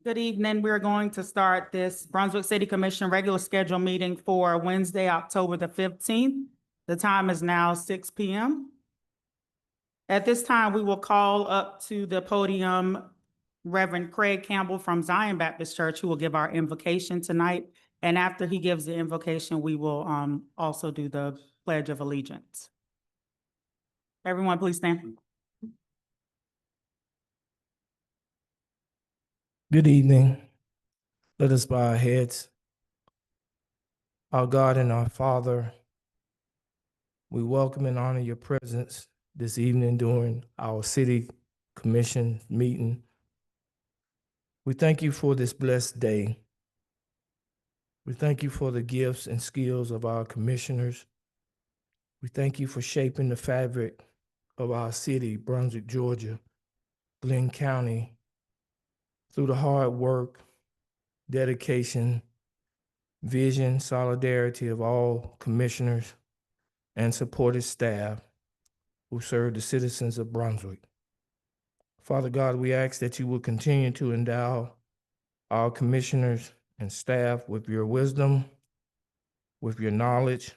Good evening. We're going to start this Brunswick City Commission regular schedule meeting for Wednesday, October the 15th. The time is now 6 p.m. At this time, we will call up to the podium Reverend Craig Campbell from Zion Baptist Church, who will give our invocation tonight. And after he gives the invocation, we will also do the Pledge of Allegiance. Everyone, please stand. Good evening. Let us bow our heads. Our God and our Father, we welcome and honor your presence this evening during our city commission meeting. We thank you for this blessed day. We thank you for the gifts and skills of our commissioners. We thank you for shaping the fabric of our city, Brunswick, Georgia, Glenn County, through the hard work, dedication, vision, solidarity of all commissioners and supportive staff who serve the citizens of Brunswick. Father God, we ask that you will continue to endow our commissioners and staff with your wisdom, with your knowledge,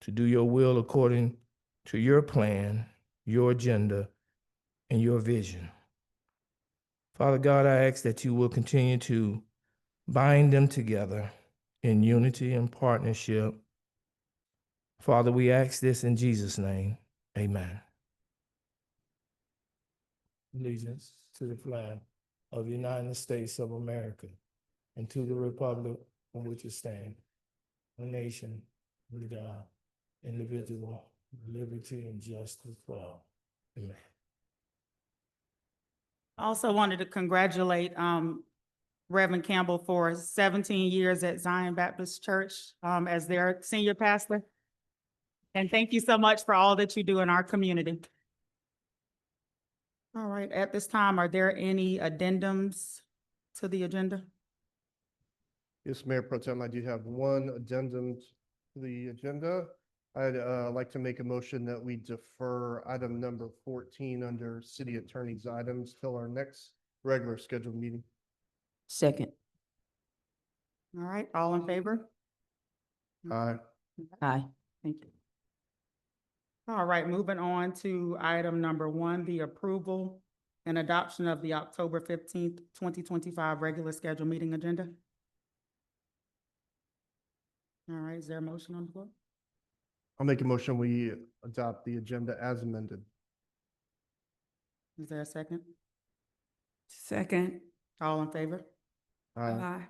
to do your will according to your plan, your agenda, and your vision. Father God, I ask that you will continue to bind them together in unity and partnership. Father, we ask this in Jesus' name. Amen. Allegiance to the flag of the United States of America and to the republic on which it stands, a nation under God, indivisible, with liberty and justice for all. Amen. I also wanted to congratulate Reverend Campbell for 17 years at Zion Baptist Church as their senior pastor. And thank you so much for all that you do in our community. All right, at this time, are there any addendums to the agenda? Yes, Mayor Pro Tem, I do have one addendum to the agenda. I'd like to make a motion that we defer item number 14 under city attorney's items till our next regular scheduled meeting. Second. All right, all in favor? Aye. Aye. Thank you. All right, moving on to item number 1, the approval and adoption of the October 15th, 2025 regular scheduled meeting agenda. All right, is there a motion on the floor? I'll make a motion we adopt the agenda as amended. Is there a second? Second. All in favor? Aye. Aye.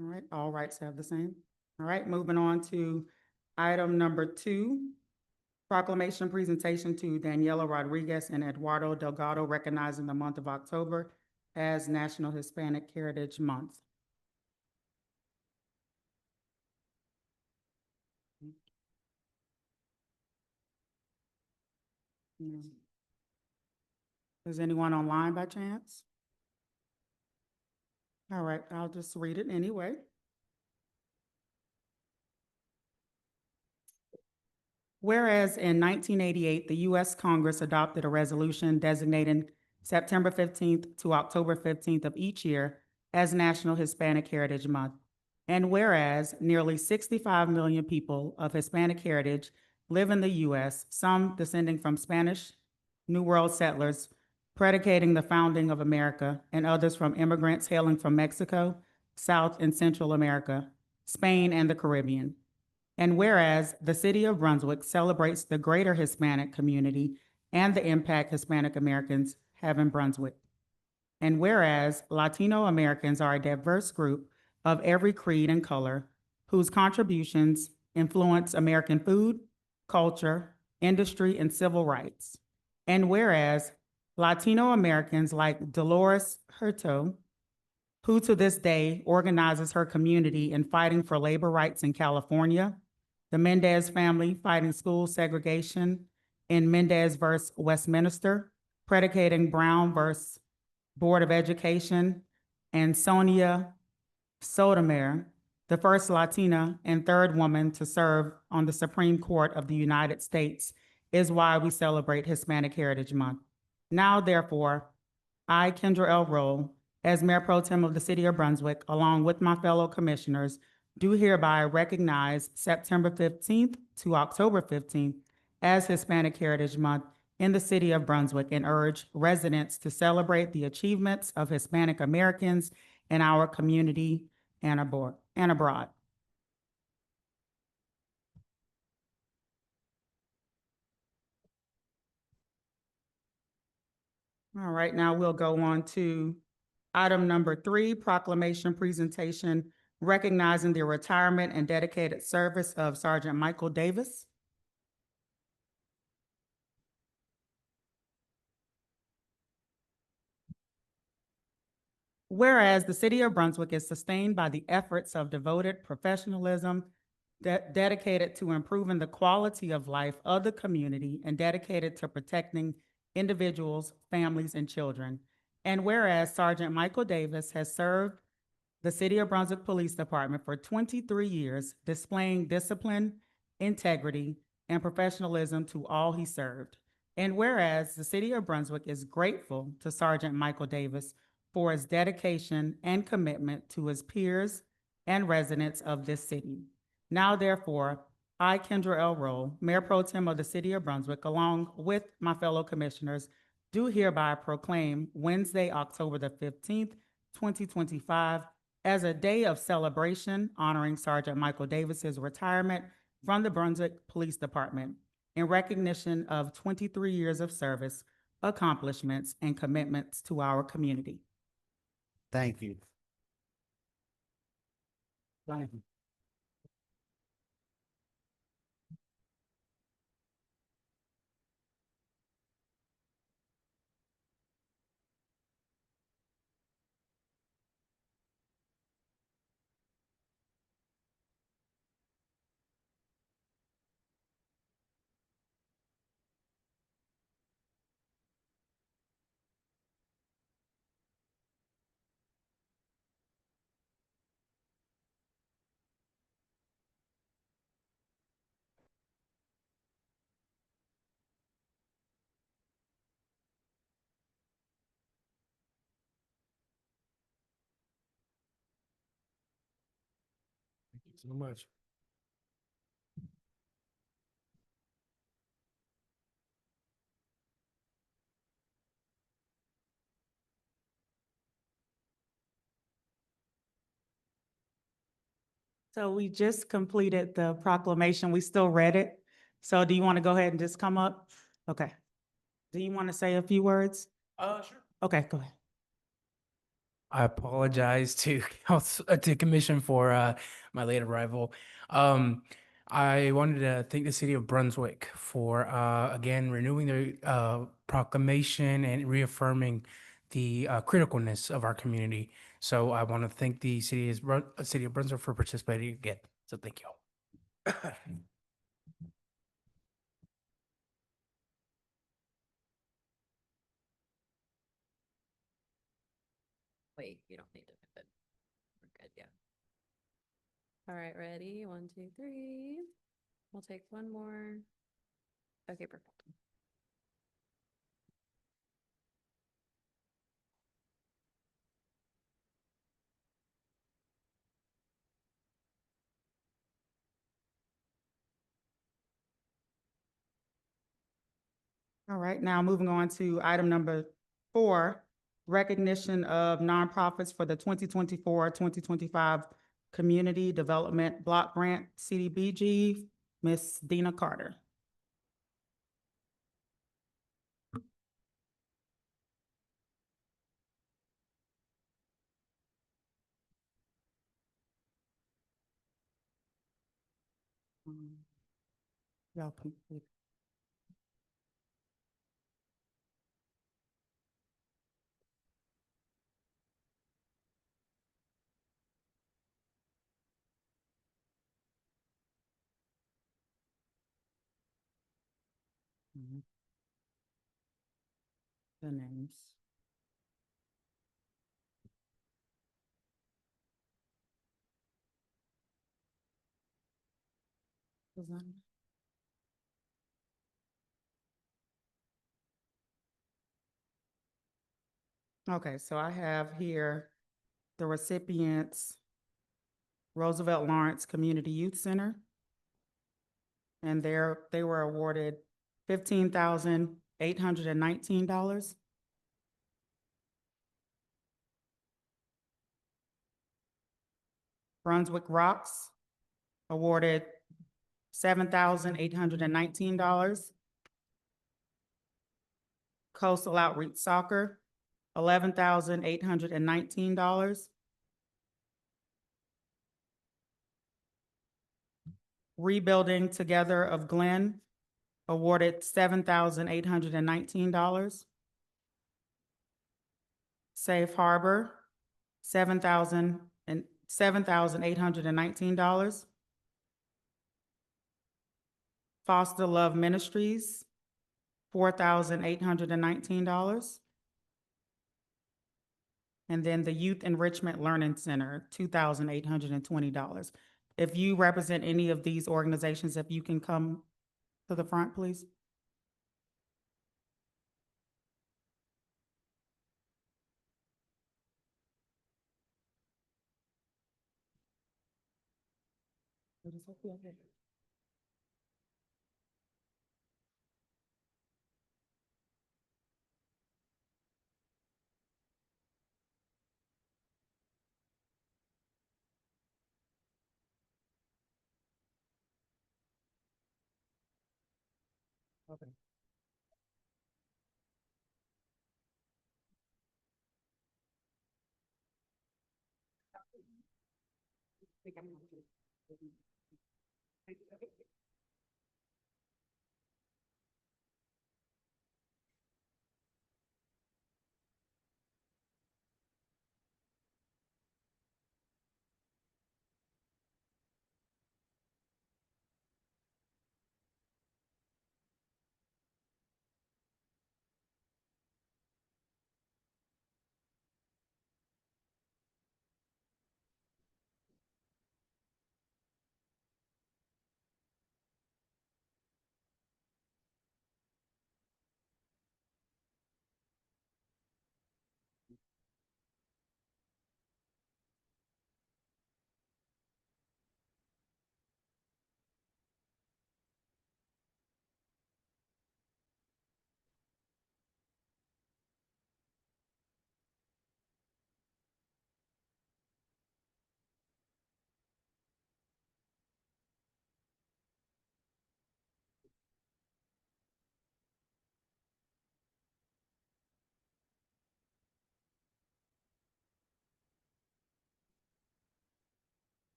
All right, all rights have the same. All right, moving on to item number 2, proclamation presentation to Daniela Rodriguez and Eduardo Delgado recognizing the month of October as National Hispanic Heritage Month. Is anyone online by chance? All right, I'll just read it anyway. Whereas in 1988, the U.S. Congress adopted a resolution designating September 15th to October 15th of each year as National Hispanic Heritage Month. And whereas nearly 65 million people of Hispanic heritage live in the U.S., some descending from Spanish New World settlers, predicating the founding of America, and others from immigrants hailing from Mexico, South and Central America, Spain, and the Caribbean. And whereas the city of Brunswick celebrates the greater Hispanic community and the impact Hispanic Americans have in Brunswick. And whereas Latino Americans are a diverse group of every creed and color whose contributions influence American food, culture, industry, and civil rights. And whereas Latino Americans like Dolores Hurto, who to this day organizes her community in fighting for labor rights in California, the Mendez family fighting school segregation in Mendez versus Westminster, predicating Brown versus Board of Education, and Sonia Sotomayor, the first Latina and third woman to serve on the Supreme Court of the United States is why we celebrate Hispanic Heritage Month. Now, therefore, I, Kendra L. Roll, as Mayor Pro Tem of the City of Brunswick, along with my fellow commissioners, do hereby recognize September 15th to October 15th as Hispanic Heritage Month in the City of Brunswick and urge residents to celebrate the achievements of Hispanic Americans in our community and abroad. All right, now we'll go on to item number 3, proclamation presentation recognizing the retirement and dedicated service of Sergeant Michael Davis. Whereas the City of Brunswick is sustained by the efforts of devoted professionalism dedicated to improving the quality of life of the community and dedicated to protecting individuals, families, and children. And whereas Sergeant Michael Davis has served the City of Brunswick Police Department for 23 years, displaying discipline, integrity, and professionalism to all he served. And whereas the City of Brunswick is grateful to Sergeant Michael Davis for his dedication and commitment to his peers and residents of this city. Now, therefore, I, Kendra L. Roll, Mayor Pro Tem of the City of Brunswick, along with my fellow commissioners, do hereby proclaim Wednesday, October the 15th, 2025, as a day of celebration honoring Sergeant Michael Davis's retirement from the Brunswick Police Department in recognition of 23 years of service, accomplishments, and commitments to our community. Thank you. Thank you so much. So we just completed the proclamation. We still read it. So do you want to go ahead and just come up? Okay. Do you want to say a few words? Sure. Okay, go ahead. I apologize to to commission for my late arrival. I wanted to thank the city of Brunswick for again renewing the proclamation and reaffirming the criticalness of our community. So I want to thank the city of Brunswick for participating again. So thank you all. Wait, you don't need to put it. We're good, yeah. All right, ready? 1, 2, 3. We'll take one more. Okay, perfect. All right, now moving on to item number 4, recognition of nonprofits for the 2024-2025 Community Development Block Grant, CDBG, Ms. Dina Carter. Y'all can. The names. Okay, so I have here the recipients, Roosevelt Lawrence Community Youth Center. And they were awarded $15,819. Brunswick Rocks awarded $7,819. Coastal Outreach Soccer, $11,819. Rebuilding Together of Glenn awarded $7,819. Safe Harbor, $7,819. Foster Love Ministries, $4,819. And then the Youth Enrichment Learning Center, $2,820. If you represent any of these organizations, if you can come to the front, please. Okay.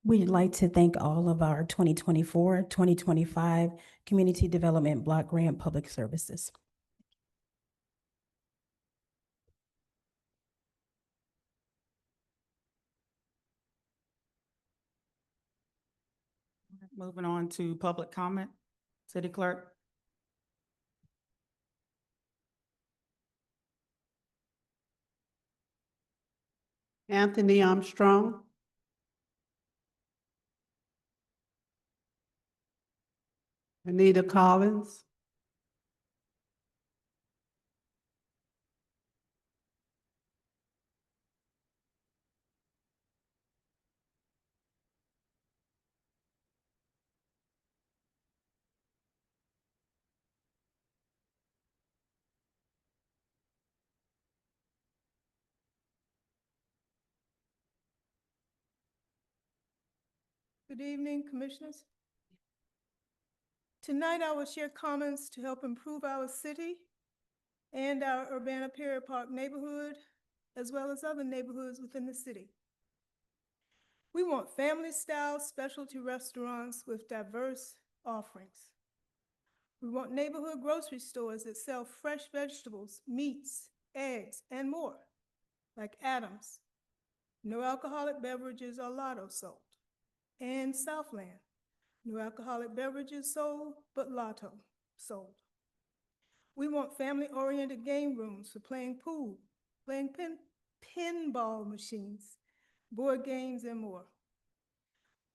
We'd like to thank all of our 2024, 2025 Community Development Block Grant Public Services. Moving on to public comment. City Clerk. Anthony Armstrong. Anita Collins. Good evening, Commissioners. Tonight, I will share comments to help improve our city and our Urbana-Perry Park neighborhood, as well as other neighborhoods within the city. We want family-style specialty restaurants with diverse offerings. We want neighborhood grocery stores that sell fresh vegetables, meats, eggs, and more, like Adams. No alcoholic beverages or Lotto sold. And Southland. No alcoholic beverages sold, but Lotto sold. We want family-oriented game rooms for playing pool, playing pinball machines, board games, and more.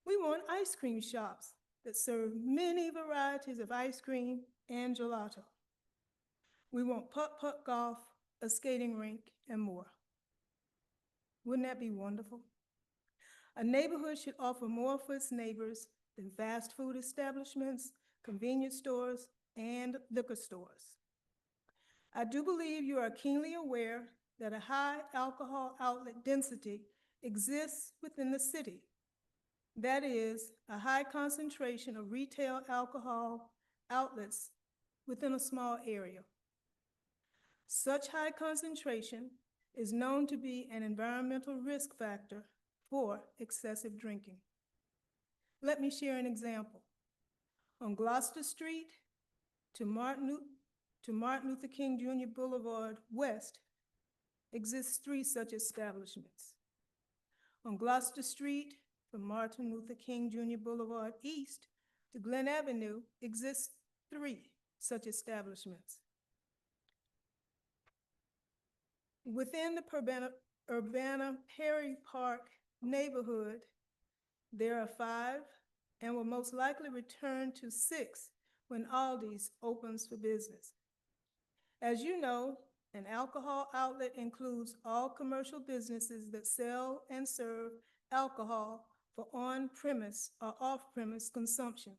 We want ice cream shops that serve many varieties of ice cream and gelato. We want putt-putt golf, a skating rink, and more. Wouldn't that be wonderful? A neighborhood should offer more for its neighbors than fast food establishments, convenience stores, and liquor stores. I do believe you are keenly aware that a high alcohol outlet density exists within the city. That is, a high concentration of retail alcohol outlets within a small area. Such high concentration is known to be an environmental risk factor for excessive drinking. Let me share an example. On Gloucester Street to Martin Luther King Jr. Boulevard West exists 3 such establishments. On Gloucester Street from Martin Luther King Jr. Boulevard East to Glen Avenue exists 3 such establishments. Within the Urbana-Perry Park neighborhood, there are 5 and will most likely return to 6 when Aldi's opens for business. As you know, an alcohol outlet includes all commercial businesses that sell and serve alcohol for on-premise or off-premise consumption.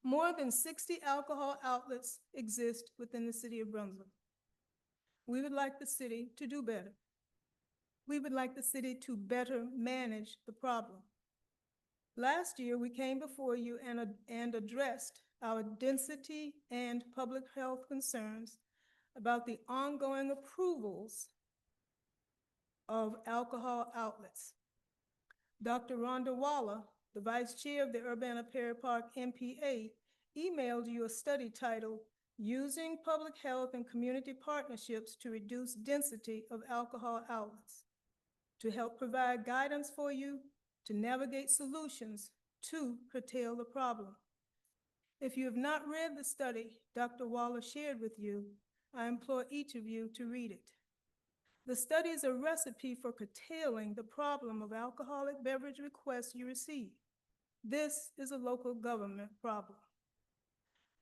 More than 60 alcohol outlets exist within the city of Brunswick. We would like the city to do better. We would like the city to better manage the problem. Last year, we came before you and addressed our density and public health concerns about the ongoing approvals of alcohol outlets. Dr. Rhonda Waller, the vice chair of the Urbana-Perry Park MPA, emailed you a study titled Using Public Health and Community Partnerships to Reduce Density of Alcohol Outlets, to help provide guidance for you to navigate solutions to curtail the problem. If you have not read the study Dr. Waller shared with you, I implore each of you to read it. The study is a recipe for curtailing the problem of alcoholic beverage requests you receive. This is a local government problem.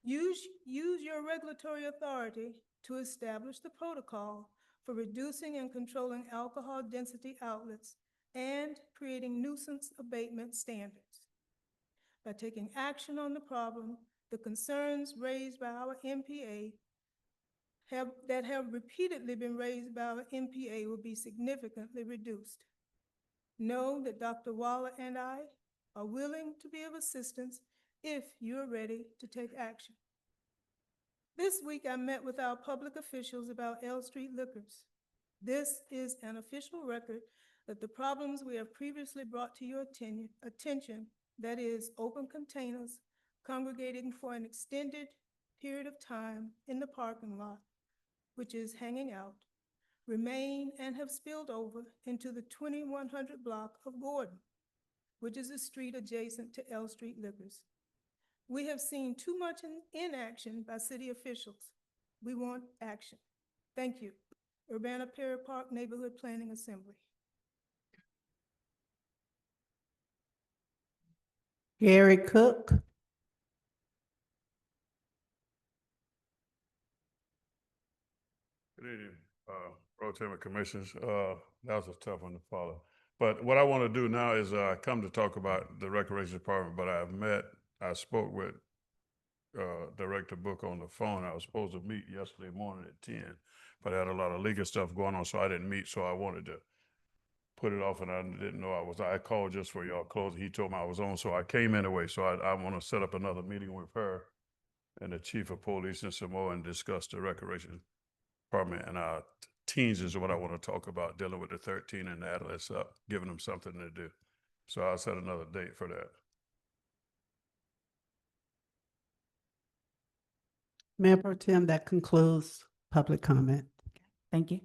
Use your regulatory authority to establish the protocol for reducing and controlling alcohol density outlets and creating nuisance abatement standards. By taking action on the problem, the concerns raised by our MPA that have repeatedly been raised by our MPA will be significantly reduced. Know that Dr. Waller and I are willing to be of assistance if you are ready to take action. This week, I met with our public officials about L Street Liquors. This is an official record that the problems we have previously brought to your attention, that is, open containers congregating for an extended period of time in the parking lot, which is hanging out, remain and have spilled over into the 2100 block of Gordon, which is a street adjacent to L Street Liquors. We have seen too much inaction by city officials. We want action. Thank you. Urbana Perry Park Neighborhood Planning Assembly. Gary Cook. Good evening, Pro Tem and Commissioners. That was a tough one to follow. But what I want to do now is come to talk about the Recreation Department, but I spoke with Director Book on the phone. I was supposed to meet yesterday morning at 10, but I had a lot of legal stuff going on, so I didn't meet, so I wanted to put it off, and I didn't know I called just for y'all closing. He told me I was on, so I came anyway, so I want to set up another meeting with her and the Chief of Police in Samoa and discuss the Recreation Department and our teens is what I want to talk about, dealing with the 13 and the adolescents up, giving them something to do. So I'll set another date for that. Mayor Pro Tem, that concludes public comment. Thank you.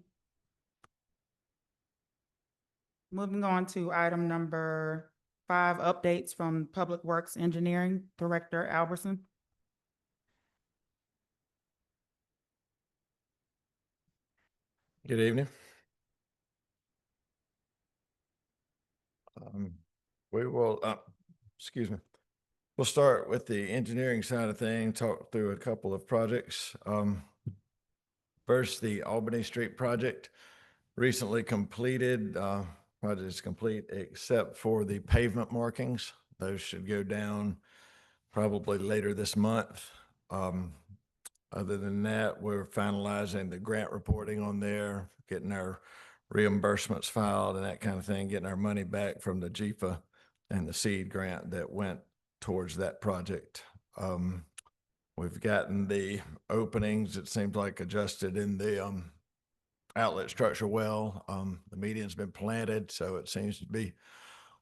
Moving on to item number 5, updates from Public Works Engineering Director Albertson. Good evening. We will, excuse me. We'll start with the engineering side of things, talk through a couple of projects. First, the Albany Street project recently completed. Project is complete except for the pavement markings. Those should go down probably later this month. Other than that, we're finalizing the grant reporting on there, getting our reimbursements filed and that kind of thing, getting our money back from the GFA and the seed grant that went towards that project. We've gotten the openings, it seems like, adjusted in the outlet structure well. The median's been planted, so it seems to be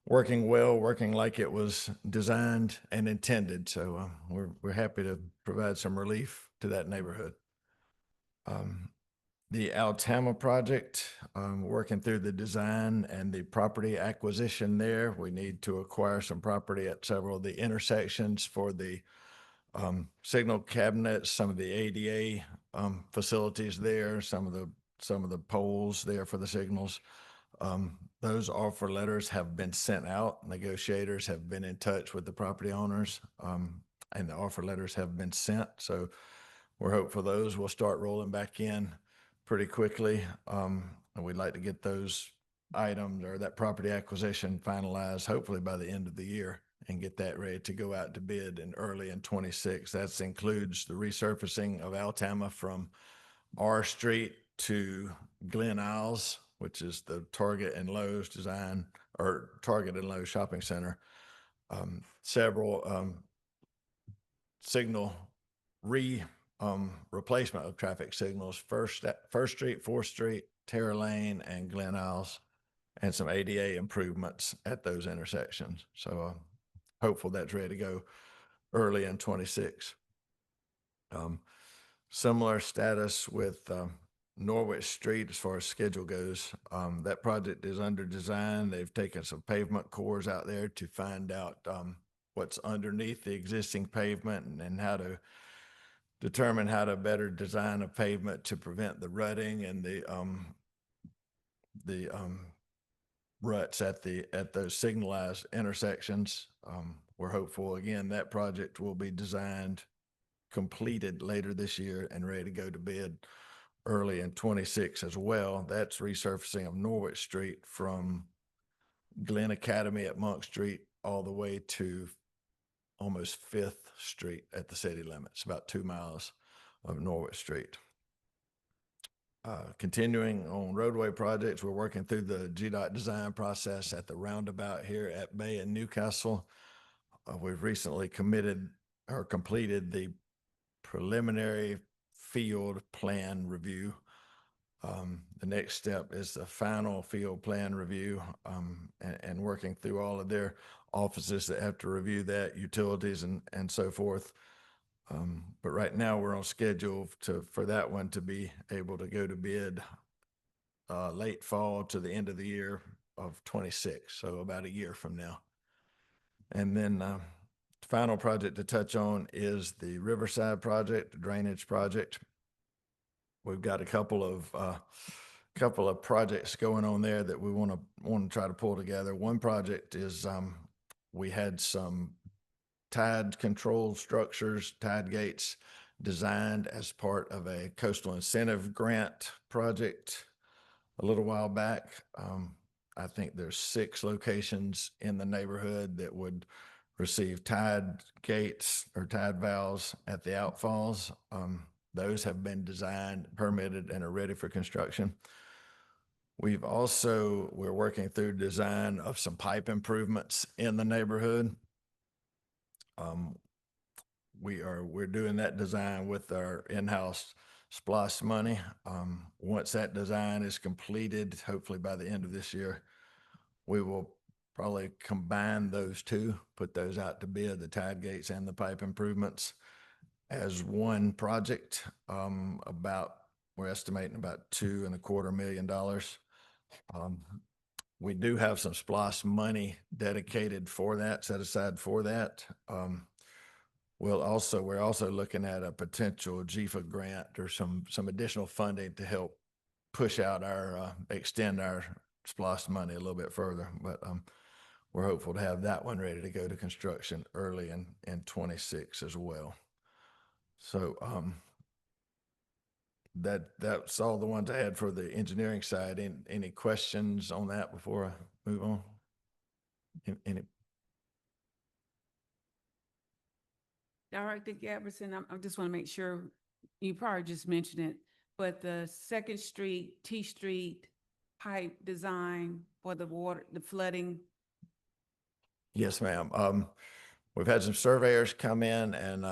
working well, working like it was designed and intended. So we're happy to provide some relief to that neighborhood. The Altama project, working through the design and the property acquisition there. We need to acquire some property at several of the intersections for the signal cabinets, some of the ADA facilities there, some of the poles there for the signals. Those offer letters have been sent out. Negotiators have been in touch with the property owners, and the offer letters have been sent. So we're hopeful those will start rolling back in pretty quickly. And we'd like to get those items or that property acquisition finalized, hopefully by the end of the year, and get that ready to go out to bid in early in 26. That includes the resurfacing of Altama from R Street to Glen Isles, which is the Target and Lowe's design, or Target and Lowe's shopping center. Several signal replacement of traffic signals, First Street, 4th Street, Terra Lane, and Glen Isles, and some ADA improvements at those intersections. So hopeful that's ready to go early in 26. Similar status with Norwich Street as far as schedule goes. That project is under design. They've taken some pavement cores out there to find out what's underneath the existing pavement and how to determine how to better design a pavement to prevent the rutting and the ruts at those signalized intersections. We're hopeful again that project will be designed, completed later this year, and ready to go to bid early in 26 as well. That's resurfacing of Norwich Street from Glen Academy at Monk Street all the way to almost 5th Street at the city limits, about 2 miles of Norwich Street. Continuing on roadway projects, we're working through the GDOT design process at the roundabout here at Bay and Newcastle. We've recently completed the preliminary field plan review The next step is the final field plan review, and working through all of their offices that have to review that, utilities and so forth. But right now we're on schedule for that one to be able to go to bid late fall to the end of the year of 26, so about a year from now. And then final project to touch on is the Riverside project, the drainage project. We've got a couple of projects going on there that we want to try to pull together. One project is we had some tide control structures, tide gates designed as part of a coastal incentive grant project a little while back. I think there's 6 locations in the neighborhood that would receive tide gates or tide valves at the outfalls. Those have been designed, permitted, and are ready for construction. We're working through design of some pipe improvements in the neighborhood. We're doing that design with our in-house SPLOST money. Once that design is completed, hopefully by the end of this year, we will probably combine those two, put those out to bid, the tide gates and the pipe improvements, as one project. We're estimating about $2.25 million. We do have some SPLOST money dedicated for that, set aside for that. We're also looking at a potential GFA grant or some additional funding to help push out extend our SPLOST money a little bit further. But we're hopeful to have that one ready to go to construction early in 26 as well. So that's all the ones I had for the engineering side. Any questions on that before I move on? Any? Director Gaberson, I just want to make sure, you probably just mentioned it, but the Second Street, T Street pipe design for the water, the flooding. Yes, ma'am. We've had some surveyors come in and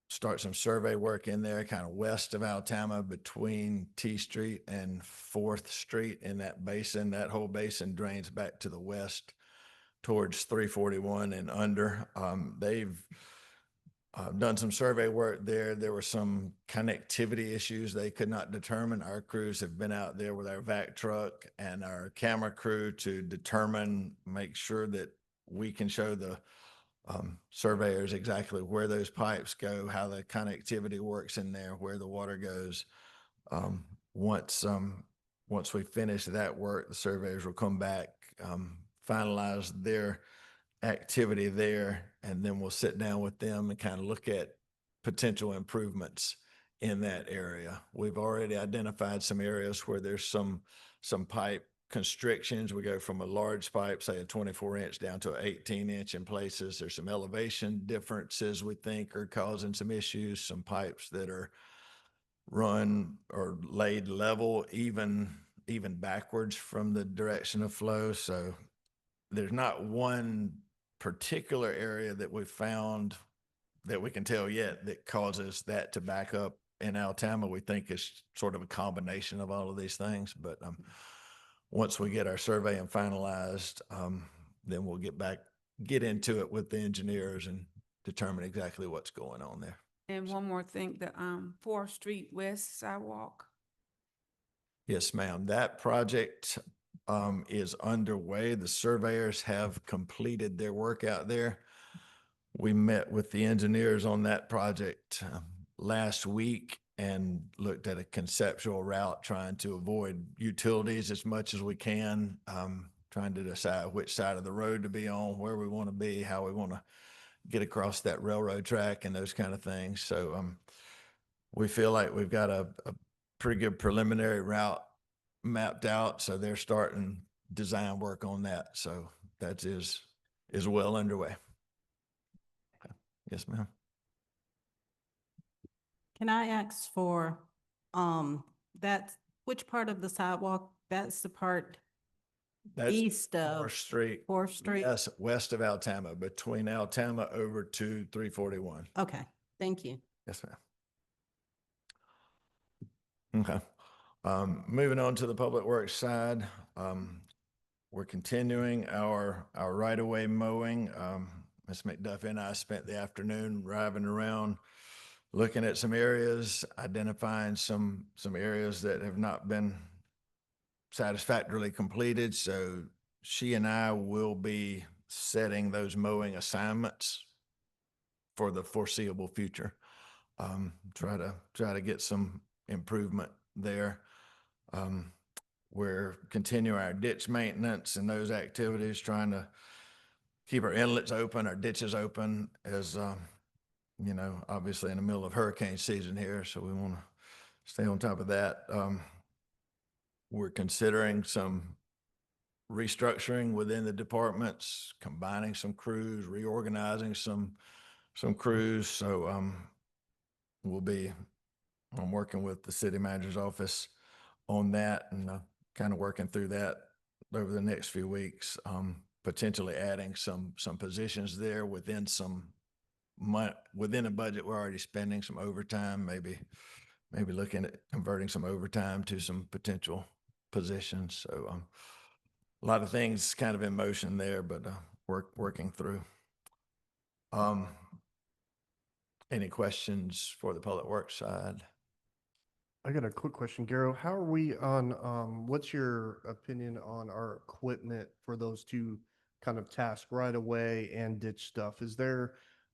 start some survey work in there, kind of west of Altama between T Street and 4th Street in that basin. That whole basin drains back to the west towards 341 and under. They've done some survey work there. There were some connectivity issues they could not determine. Our crews have been out there with our vac truck and our camera crew to make sure that we can show the surveyors exactly where those pipes go, how the connectivity works in there, where the water goes. Once we finish that work, the surveyors will come back, finalize their activity there, and then we'll sit down with them and kind of look at potential improvements in that area. We've already identified some areas where there's some pipe constrictions. We go from a large pipe, say a 24-inch, down to an 18-inch in places. There's some elevation differences we think are causing some issues. Some pipes that are run or laid level, even backwards from the direction of flow. So there's not one particular area that we've found that we can tell yet that causes that to back up in Altama. We think it's sort of a combination of all of these things, but once we get our survey and finalized, then we'll get into it with the engineers and determine exactly what's going on there. And one more thing, the 4th Street West sidewalk. Yes, ma'am. That project is underway. The surveyors have completed their work out there. We met with the engineers on that project last week and looked at a conceptual route, trying to avoid utilities as much as we can, trying to decide which side of the road to be on, where we want to be, how we want to get across that railroad track and those kind of things. So we feel like we've got a pretty good preliminary route mapped out. So they're starting design work on that. So that is well underway. Yes, ma'am. Can I ask for, which part of the sidewalk? That's the part That's east of 4th Street. 4th Street? Yes, west of Altama, between Altama over to 341. Okay, thank you. Yes, ma'am. Okay. Moving on to the Public Works side, we're continuing our right-of-way mowing. Ms. McDuffie and I spent the afternoon driving around, looking at some areas, identifying some areas that have not been satisfactorily completed. So she and I will be setting those mowing assignments for the foreseeable future. Try to get some improvement there. We're continuing our ditch maintenance and those activities, trying to keep our inlets open, our ditches open, as you know, obviously in the middle of hurricane season here, so we want to stay on top of that. We're considering some restructuring within the departments, combining some crews, reorganizing some crews. So I'm working with the city manager's office on that, and kind of working through that over the next few weeks. Potentially adding some positions there within within a budget we're already spending, some overtime, maybe looking at converting some overtime to some potential positions. So a lot of things kind of in motion there, but working through. Any questions for the Public Works side? I got a quick question, Garo. How are we on, what's your opinion on our equipment for those two kind of tasks, right away and ditch stuff? Is there,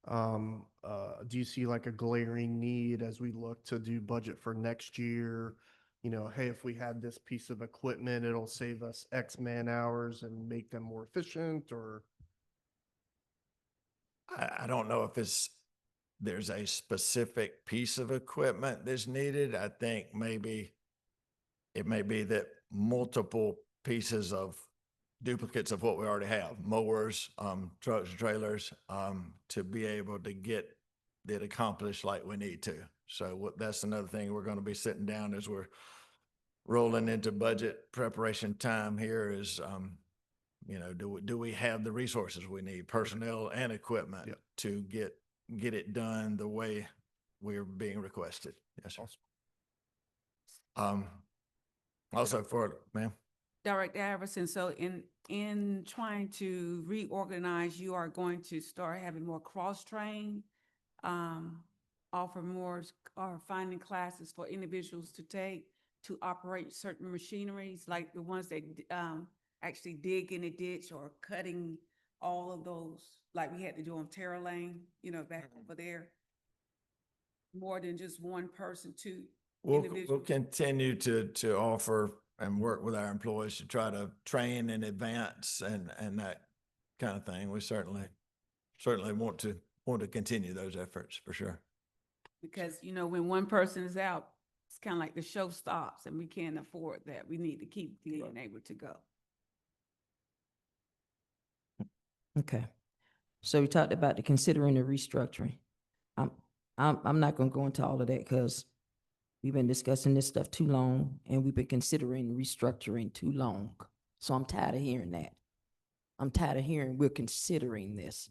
do you see like a glaring need as we look to do budget for next year? You know, hey, if we had this piece of equipment, it'll save us X man hours and make them more efficient, or? I don't know if there's a specific piece of equipment that's needed. I think maybe it may be that multiple pieces of duplicates of what we already have, mowers, trucks, trailers, to be able to get it accomplished like we need to. So that's another thing we're going to be sitting down as we're rolling into budget preparation time here is, you know, do we have the resources we need, personnel and equipment, to get it done the way we're being requested? Yes, sir. Also ma'am. Director Iverson, so in trying to reorganize, you are going to start having more cross-train, offer more, or finding classes for individuals to take to operate certain machineries, like the ones that actually dig in a ditch or cutting all of those, like we had to do on Terra Lane, you know, back over there. More than just one person, two We'll individuals. continue to offer and work with our employees to try to train in advance and that kind of thing. We certainly want to continue those efforts for sure. Because, you know, when one person is out, it's kind of like the show stops, and we can't afford that. We need to keep being able to go. Okay. So we talked about the considering the restructuring. I'm not gonna go into all of that because we've been discussing this stuff too long and we've been considering restructuring too long. So I'm tired of hearing that. I'm tired of hearing we're considering this.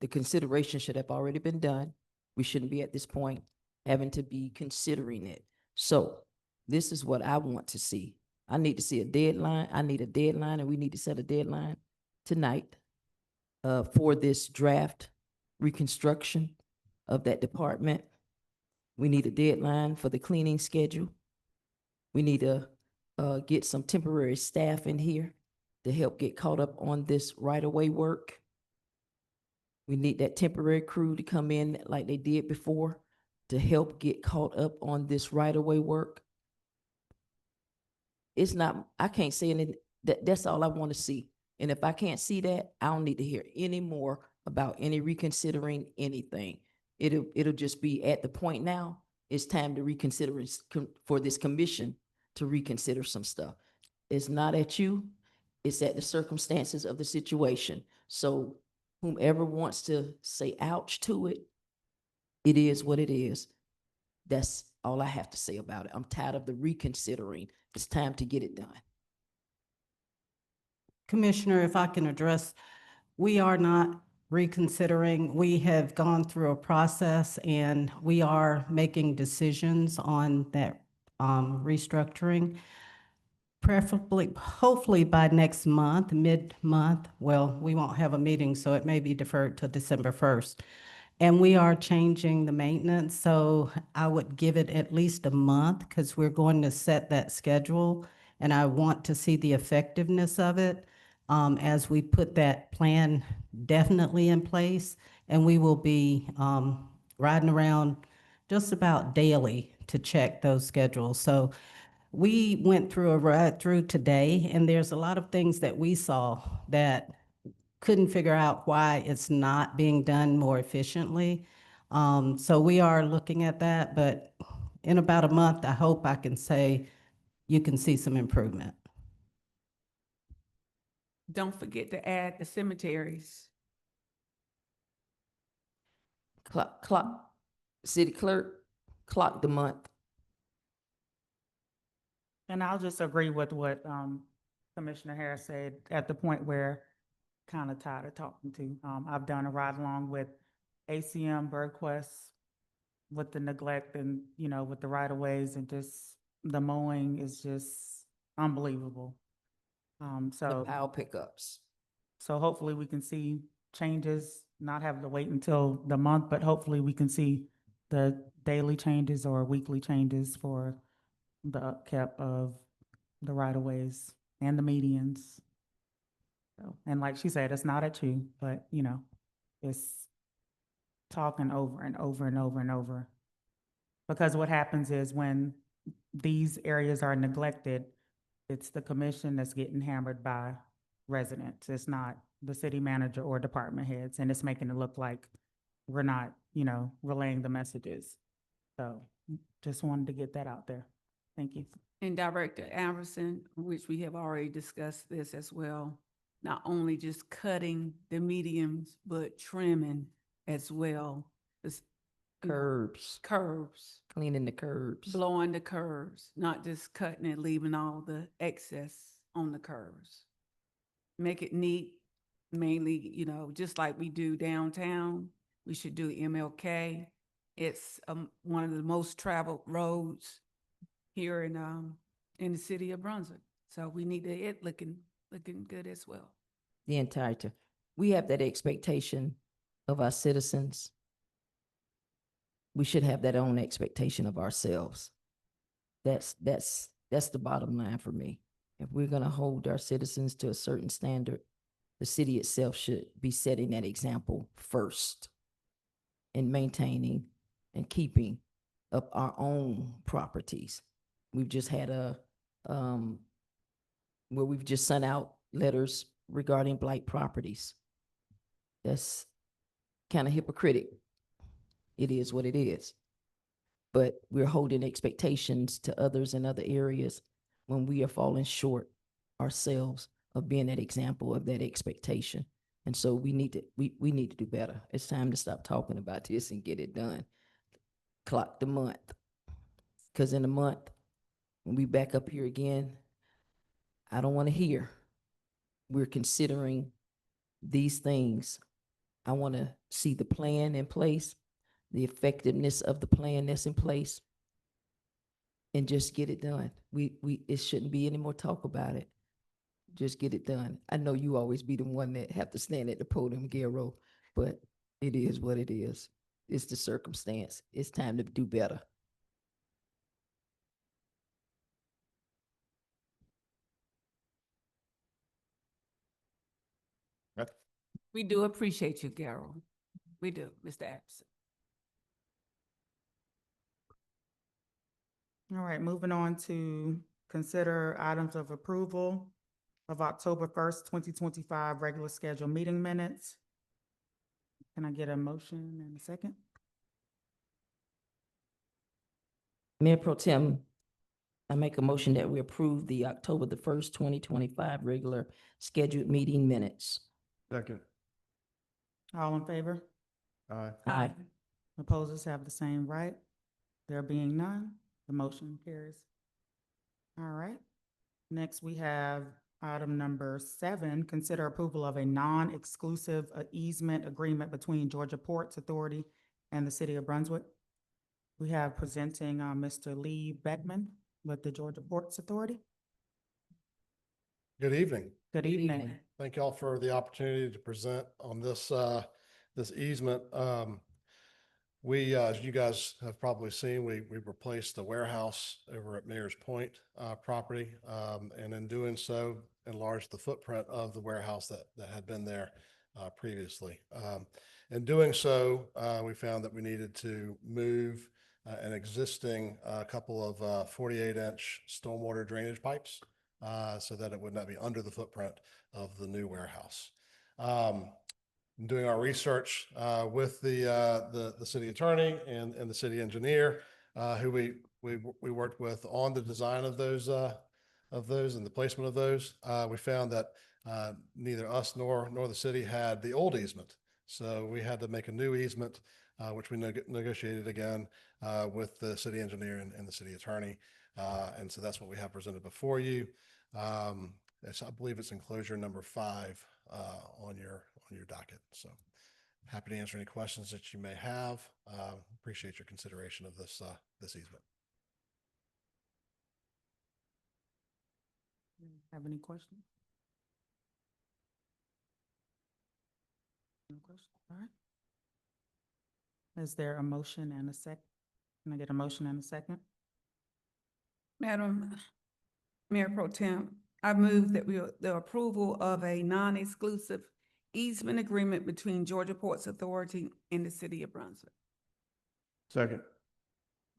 The consideration should have already been done. We shouldn't be at this point having to be considering it. So this is what I want to see. I need to see a deadline. I need a deadline, and we need to set a deadline tonight for this draft reconstruction of that department. We need a deadline for the cleaning schedule. We need to get some temporary staff in here to help get caught up on this right-of-way work. We need that temporary crew to come in like they did before to help get caught up on this right-of-way work. It's not, I can't say anything, that's all I want to see. And if I can't see that, I don't need to hear any more about any reconsidering anything. It'll just be at the point now, it's time to reconsider for this commission to reconsider some stuff. It's not at you, it's at the circumstances of the situation. So whomever wants to say ouch to it, it is what it is. That's all I have to say about it. I'm tired of the reconsidering. It's time to get it done. Commissioner, if I can address, we are not reconsidering. We have gone through a process and we are making decisions on that restructuring. Preferably, hopefully by next month, mid-month. Well, we won't have a meeting, so it may be deferred to December 1st. And we are changing the maintenance, so I would give it at least a month because we're going to set that schedule. And I want to see the effectiveness of it as we put that plan definitely in place. And we will be riding around just about daily to check those schedules. So we went through a ride through today, and there's a lot of things that we saw that couldn't figure out why it's not being done more efficiently. So we are looking at that, but in about a month, I hope I can say you can see some improvement. Don't forget to add the cemeteries. Clock, city clerk, clock the month. And I'll just agree with what Commissioner Harris said at the point where kind of tired of talking to. I've done a ride along with ACM, BirdQuest, with the neglect and, you know, with the right of ways and just the mowing is just unbelievable. The So power pickups. hopefully we can see changes, not have to wait until the month, but hopefully we can see the daily changes or weekly changes for the upkeep of the right of ways and the medians. So, and like she said, it's not at you, but you know, it's talking over and over and over and over. Because what happens is when these areas are neglected, it's the commission that's getting hammered by residents. It's not the city manager or department heads, and it's making it look like we're not, you know, relaying the messages. So just wanted to get that out there. Thank you. And Director Anderson, which we have already discussed this as well, not only just cutting the mediums, but trimming as well. It's Curbs, Curbs, cleaning the curbs. blowing the curves, not just cutting and leaving all the excess on the curves. Make it neat, mainly, you know, just like we do downtown, we should do MLK. It's one of the most traveled roads here in the city of Brunswick. So we need it looking good as well. The entirety. We have that expectation of our citizens. We should have that own expectation of ourselves. That's the bottom line for me. If we're gonna hold our citizens to a certain standard, the city itself should be setting that example first in maintaining and keeping up our own properties. We've just had where we've just sent out letters regarding blight properties. That's kind of hypocritical. It is what it is. But we're holding expectations to others in other areas when we are falling short ourselves of being that example of that expectation. And so we need to do better. It's time to stop talking about this and get it done. Clock the month. Because in a month, when we back up here again, I don't want to hear we're considering these things. I want to see the plan in place, the effectiveness of the plan that's in place, and just get it done. It shouldn't be any more talk about it. Just get it done. I know you always be the one that have to stand at the podium, Garo, but it is what it is. It's the circumstance. It's time to do better. We do appreciate you, Carol. We do, Mr. Anderson. All right, moving on to consider items of approval of October 1st, 2025 regular scheduled meeting minutes. Can I get a motion and a second? Mayor Pro Tem, I make a motion that we approve the October the 1st, 2025 regular scheduled meeting minutes. Second. All in favor? Aye. Aye. Opposers have the same right. There being none, the motion carries. All right. Next, we have item number 7, consider approval of a non-exclusive easement agreement between Georgia Ports Authority and the City of Brunswick. We have presenting Mr. Lee Beckman. with the Georgia Ports Authority. Good evening. Good evening. Thank y'all for the opportunity to present on this, this easement. As you guys have probably seen, we replaced the warehouse over at Mayor's Point, property. And in doing so, enlarged the footprint of the warehouse that had been there, previously. In doing so, we found that we needed to move an existing couple of 48-inch stormwater drainage pipes so that it would not be under the footprint of the new warehouse. Doing our research with the city attorney and the city engineer, who we worked with on the design of those and the placement of those, we found that neither us nor the city had the old easement. So we had to make a new easement, which we negotiated again with the city engineer and the city attorney. And so that's what we have presented before you. I believe it's enclosure number 5 on your docket. So happy to answer any questions that you may have. Appreciate your consideration of this easement. Have any questions? No questions? All right. Is there a motion and a second? Can I get a motion and a second? Madam Mayor Pro Tem, I move that the approval of a non-exclusive easement agreement between Georgia Ports Authority and the city of Brunswick. Second.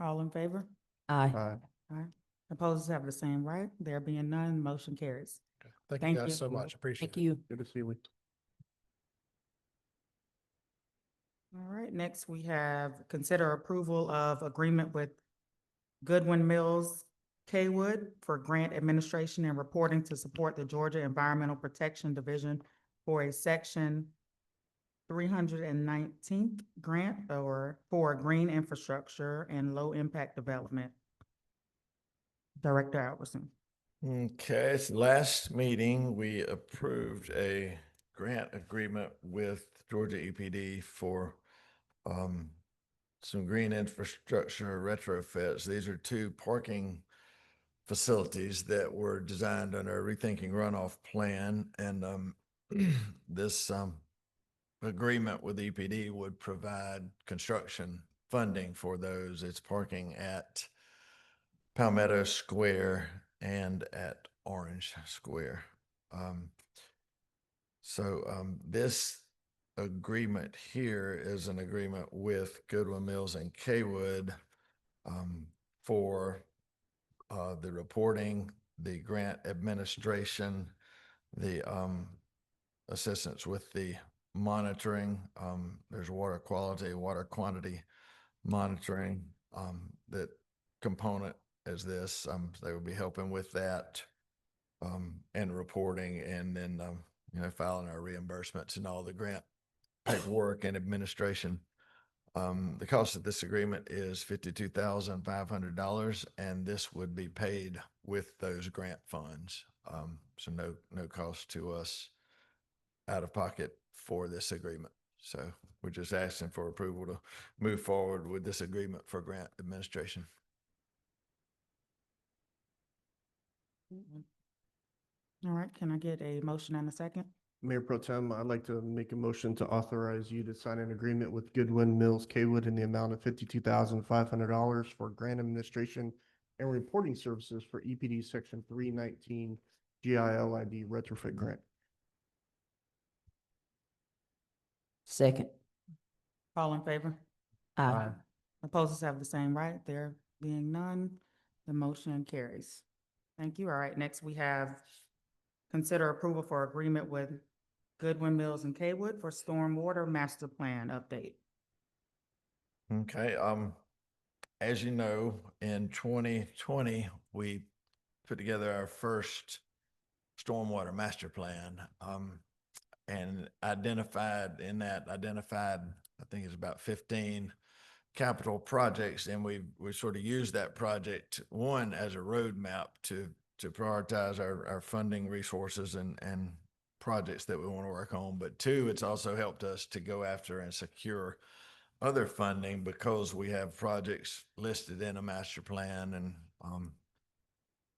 All in favor? Aye. Aye. All right. Opposed have the same right. There being none, motion carries. Thank Thank you guys you. so much. Appreciate Thank it. you. Good to see you. All right, next we have consider approval of agreement with Goodwin Mills Kaywood for grant administration and reporting to support the Georgia Environmental Protection Division for a Section 319th grant for green infrastructure and low impact development. Director Albertson. Okay, so last meeting, we approved a grant agreement with Georgia EPD for some green infrastructure retrofits. These are 2 parking facilities that were designed under a Rethinking Runoff plan. And this agreement with EPD would provide construction funding for those. It's parking at Palmetto Square and at Orange Square. This agreement here is an agreement with Goodwin Mills and Kaywood for the reporting, the grant administration, the assistance with the monitoring. There's water quality, water quantity monitoring. That component is this. They will be helping with that and reporting, and then filing our reimbursements and all the grant paperwork and administration. The cost of this agreement is $52,500, and this would be paid with those grant funds. So no cost to us out of pocket for this agreement. So we're just asking for approval to move forward with this agreement for grant administration. All right, can I get a motion and a second? Mayor Pro Tem, I'd like to make a motion to authorize you to sign an agreement with Goodwin Mills Kaywood in the amount of $52,500 for grant administration and reporting services for EPD Section 319 GILID retrofit grant. Second. All in favor? Aye. Opposed have the same right. There being none, the motion carries. Thank you. All right, next we have consider approval for agreement with Goodwin Mills and Kaywood for stormwater master plan update. Okay, as you know, in 2020, we put together our first stormwater master plan, and identified, I think it's about 15 capital projects. And we sort of used that project, one, as a roadmap to prioritize our funding resources and projects that we want to work on. But 2, it's also helped us to go after and secure other funding because we have projects listed in a master plan, and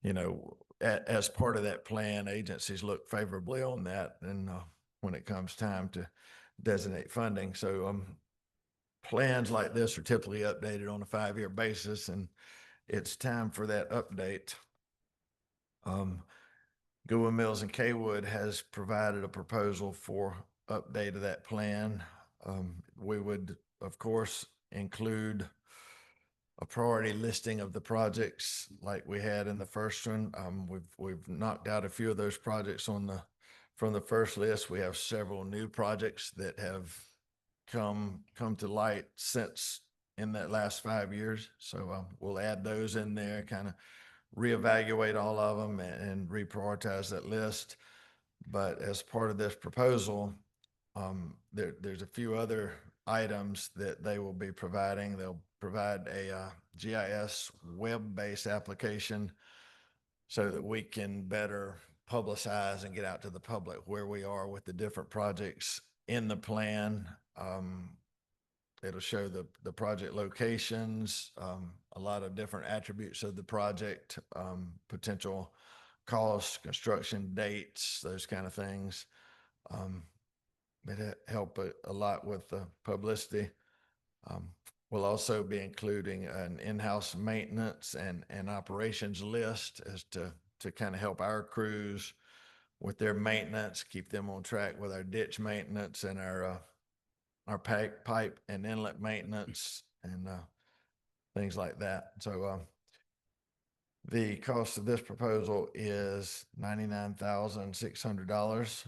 you know, as part of that plan, agencies look favorably on that. And when it comes time to designate funding. So plans like this are typically updated on a 5-year basis, and it's time for that update. Goodwin Mills and Kaywood has provided a proposal for update of that plan. We would, of course, include a priority listing of the projects like we had in the first one. We've knocked out a few of those projects from the first list. We have several new projects that have come to light since in that last 5 years. So we'll add those in there, kind of reevaluate all of them and reprioritize that list. But as part of this proposal, there's a few other items that they will be providing. They'll provide a GIS web-based application so that we can better publicize and get out to the public where we are with the different projects in the plan. It'll show the project locations, a lot of different attributes of the project, potential costs, construction dates, those kind of things. It help a lot with the publicity. We'll also be including an in-house maintenance and operations list as to kind of help our crews with their maintenance, keep them on track with our ditch maintenance and our pipe and inlet maintenance and things like that. So the cost of this proposal is $99,600.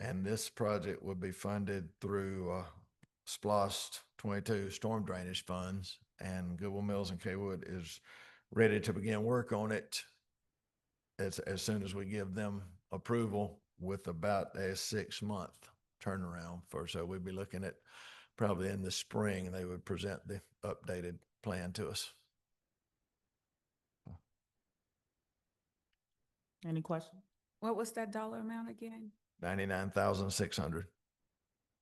And this project would be funded through SPLOST 22 storm drainage funds, and Goodwin Mills and Kaywood is ready to begin work on it as soon as we give them approval, with about a 6-month turnaround so we'd be looking at probably in the spring, they would present the updated plan to us. Any questions? What was that dollar amount again? $99,600.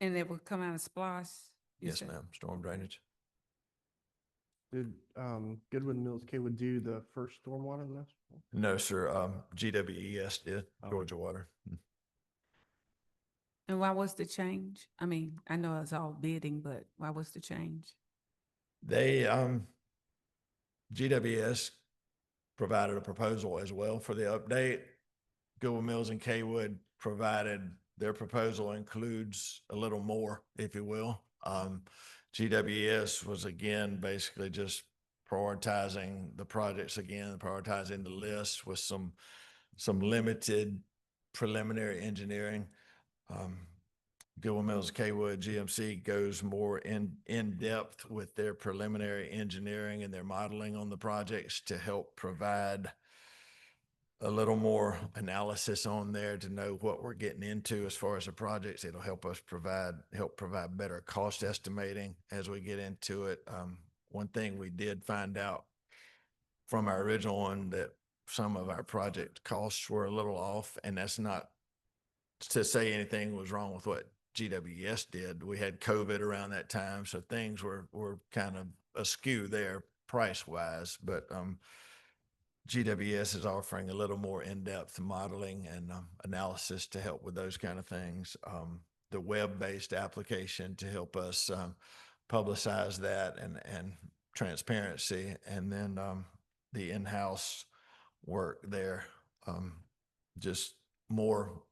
And it would come out of SPOS? Yes, ma'am. Storm drainage. Did Goodwin Mills Kaywood do the first stormwater list? No, sir. GWES did, Oh. Georgia Water. And why was the change? I mean, I know it's all bidding, but why was the change? They, GWS provided a proposal as well for the update. Goodwin Mills and Kaywood provided their proposal includes a little more, if you will. GWS was again basically just prioritizing the projects again, prioritizing the list with some limited preliminary engineering. Goodwin Mills Kaywood GMC goes more in depth with their preliminary engineering and their modeling on the projects to help provide a little more analysis on there to know what we're getting into as far as the projects. It'll help us provide better cost estimating as we get into it. One thing we did find out from our original one that some of our project costs were a little off, and that's not to say anything was wrong with what GWS did. We had COVID around that time, so things were kind of askew there price wise, but GWS is offering a little more in-depth modeling and analysis to help with those kind of things. The web-based application to help us publicize that and transparency, and then the in-house work there, just more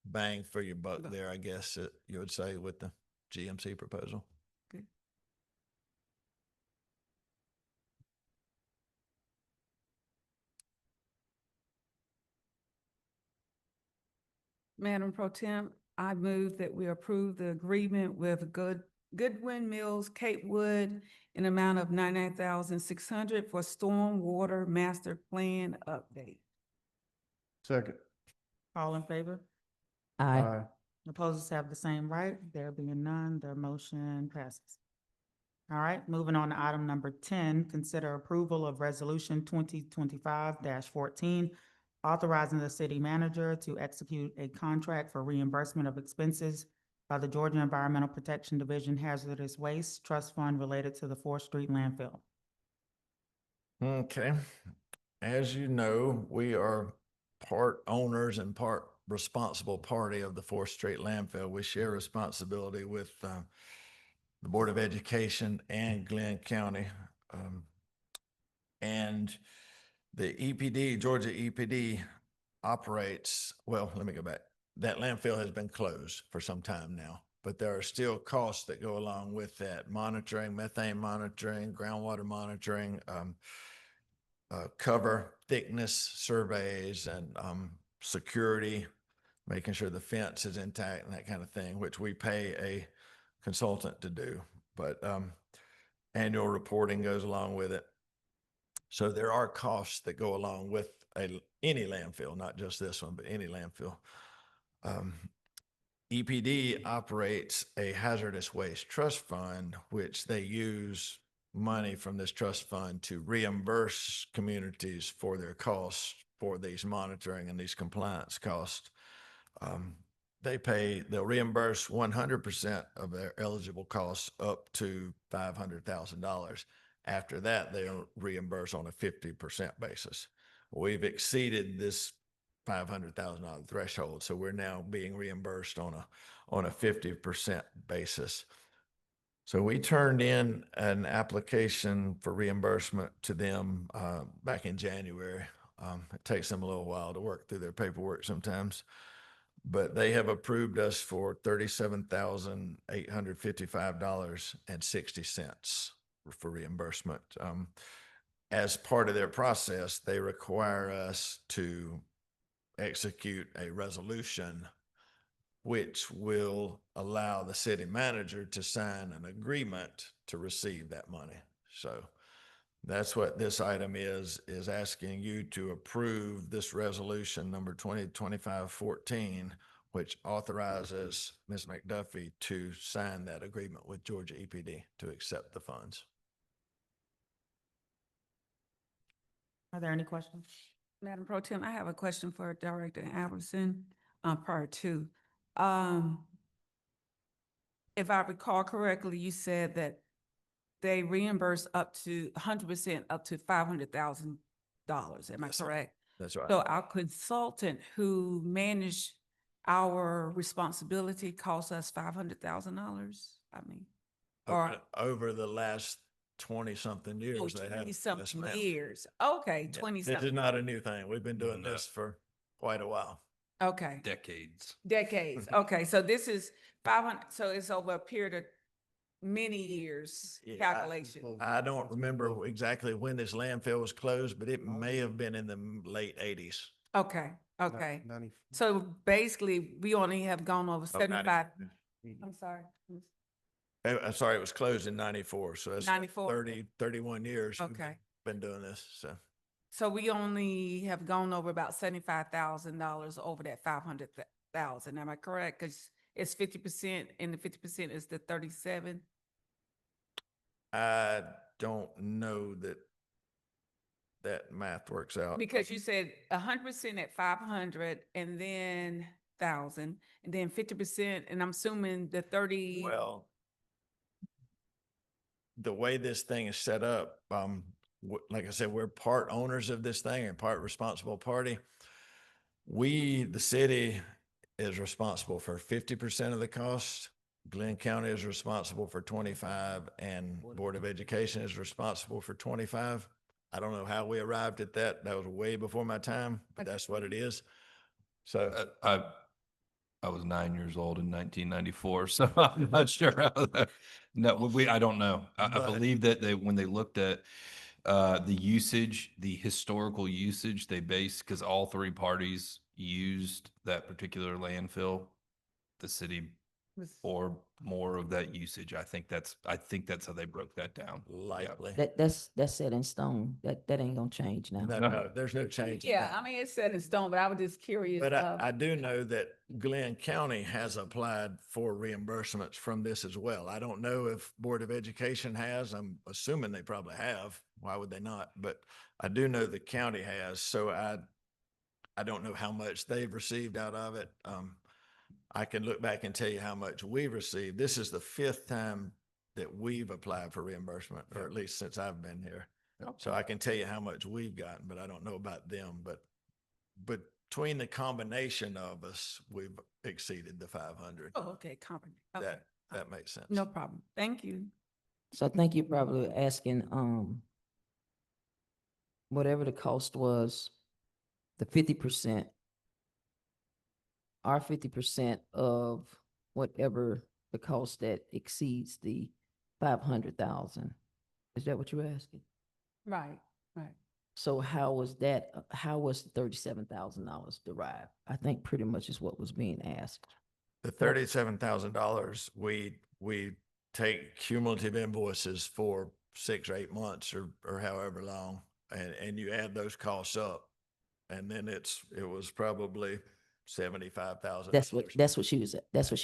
bang for your buck there, I guess you would say, with the GMC proposal. Okay. Madam Pro Tem, I move that we approve the agreement with Goodwin Mills Kaywood in amount of $99,600 for stormwater master plan update. Second. All in favor? Aye. Opposers have the same right. There being none, the motion passes. All right, moving on to item number 10, consider approval of resolution 2025-14, authorizing the city manager to execute a contract for reimbursement of expenses by the Georgia Environmental Protection Division Hazardous Waste Trust Fund related to the 4th Street landfill. Okay. as you know, we are part owners and part responsible party of the Fourth Street landfill. We share responsibility with the Board of Education and Glenn County. And the EPD, Georgia EPD operates, well, let me go back. That landfill has been closed for some time now, but there are still costs that go along with that: monitoring, methane monitoring, groundwater monitoring, cover thickness surveys, and security, making sure the fence is intact and that kind of thing, which we pay a consultant to do. But annual reporting goes along with it. So there are costs that go along with any landfill, not just this one, but any landfill. EPD operates a hazardous waste trust fund, which they use money from this trust fund to reimburse communities for their costs for these monitoring and these compliance costs. They'll reimburse 100% of their eligible costs up to $500,000. After that, they'll reimburse on a 50% basis. We've exceeded this $500,000 threshold, so we're now being reimbursed on a 50% basis. So we turned in an application for reimbursement to them back in January. It takes them a little while to work through their paperwork sometimes, but they have approved us for $37,855.60 for reimbursement. As part of their process, they require us to execute a resolution which will allow the city manager to sign an agreement to receive that money. So that's what this item is asking you to approve this resolution number 2025-14, which authorizes Ms. McDuffie to sign that agreement with Georgia EPD to accept the funds. Are there any questions? Madam Pro Tem, I have a question for Director Albertson, prior to. If I recall correctly, you said that they reimburse up to 100% up to $500,000. Am I Yes, sir. correct? That's right. So our consultant who managed our responsibility costs us $500,000? I mean, or Over the last 20-something years, they have. Yes, 20-something ma'am. years. Okay, Yeah, 20-something. This is not a new thing. We've been doing this for quite a while. Okay. Decades. Decades. Okay, so this is 500, so it's over a period of many years Yeah, calculation. I don't remember exactly when this landfill was closed, but it may have been in the late 80s. Okay, okay. 90. So basically, we only have gone over 75. 90. I'm sorry. I'm sorry, it was closed in 94. So that's 94. 31 years. we've Okay. Been doing this, so. So we only have gone over about $75,000 over that 500,000. Am I correct? Because it's 50% and the 50% is the 37. I don't know that math works out. Because you said 100% at 500 and then 1,000 and then 50%, and I'm assuming the 30. Well, the way this thing is set up, like I said, we're part owners of this thing and part responsible party. The city is responsible for 50% of the cost. Glenn County is responsible for 25 and Board of Education is responsible for 25. I don't know how we arrived at that. That was way before my time, but that's what it is. So I was 9 years old in 1994, so I'm not sure how that. No, I don't know. I believe that when they looked at the usage, the historical usage, they based, because all three parties used that particular landfill, the city or more of that usage. I think that's how they broke that down. Likely. That's set in stone. That ain't gonna change now. No, there's no change. in Yeah, that. I mean, it's set in stone, but I was just curious. But I do know that Glenn County has applied for reimbursements from this as well. I don't know if Board of Education has. I'm assuming they probably have. Why would they not? But I do know the county has. So I don't know how much they've received out of it. I can look back and tell you how much we've received. This is the 5th time that we've applied for reimbursement, or at least since I've been here. So I can tell you how much we've gotten, but I don't know about them, but between the combination of us, we've exceeded the 500. Oh, okay, okay. That makes sense. No problem. Thank you. So I think you're probably asking, whatever the cost was, the 50%, our 50% of whatever the cost that exceeds the 500,000. Is that what you're asking? Right, right. So how was that, how was the $37,000 derived? I think pretty much is what was being asked. The $37,000, we take cumulative invoices for 6 or 8 months or however long, and you add those costs up, and then it was probably 75,000. That's what she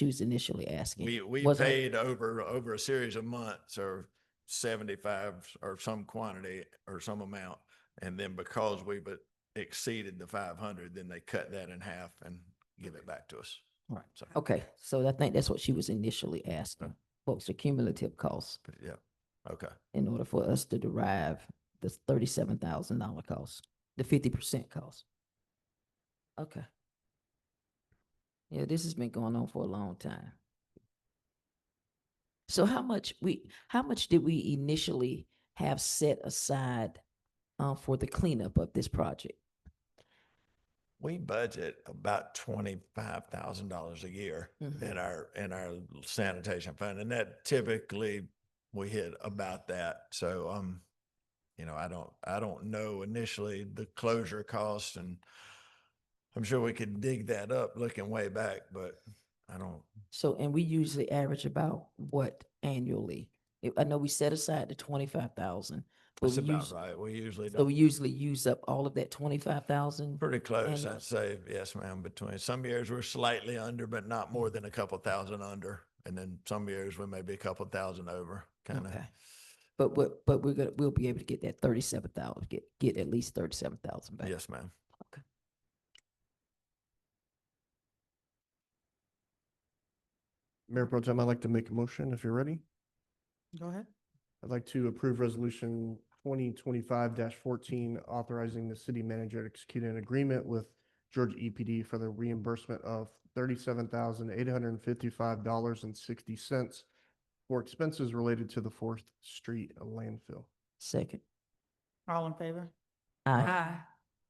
was initially asking. We Was it- paid over a series of months or 75 or some quantity or some amount, and then because we've exceeded the 500, then they cut that in half and give it back to us. Right. So, Okay, so I think that's what she was initially asking. What was the cumulative cost yeah, okay. in order for us to derive the $37,000 cost, the 50% cost? Okay. Yeah, this has been going on for a long time. So how much did we initially have set aside for the cleanup of this project? We budget about $25,000 a year in our sanitation fund, and that typically we hit about that. So, you know, I don't know initially the closure cost, and I'm sure we could dig that up looking way back, but I don't. So, and we usually average about what annually? I know we set aside the 25,000. That's about right. We usually So don't. we usually use up all of that 25,000? Pretty close, And- I'd say. Yes, ma'am. Between some years we're slightly under, but not more than a couple thousand under. And then some years we may be a couple thousand over, kind of. Okay. But we'll be able to get that 37,000, get at least 37,000 back. Yes, ma'am. Okay. Mayor Pro Tem, I'd like to make a motion if you're ready. Go ahead. I'd like to approve resolution 2025-14, authorizing the city manager to execute an agreement with Georgia EPD for the reimbursement of $37,855.60 for expenses related to the 4th Street landfill. Second. All in favor? Aye.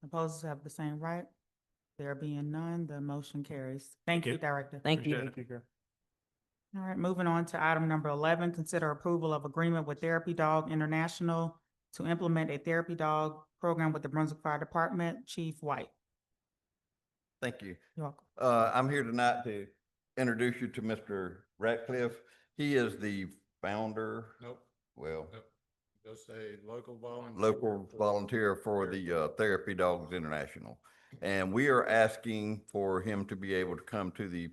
Opposed have the same right. There being none, the motion carries. Thank you, Director. Thank you. Thank you, Gary. All right, moving on to item number 11, consider approval of agreement with Therapy Dog International to implement a therapy dog program with the Brunswick Fire Department. Chief White. Thank you. You're welcome. I'm here tonight to introduce you to Mr. Ratcliffe. He is the founder. Nope. Well, Just a local volunteer. local volunteer for the Therapy Dogs International. And we are asking for him to be able to come to the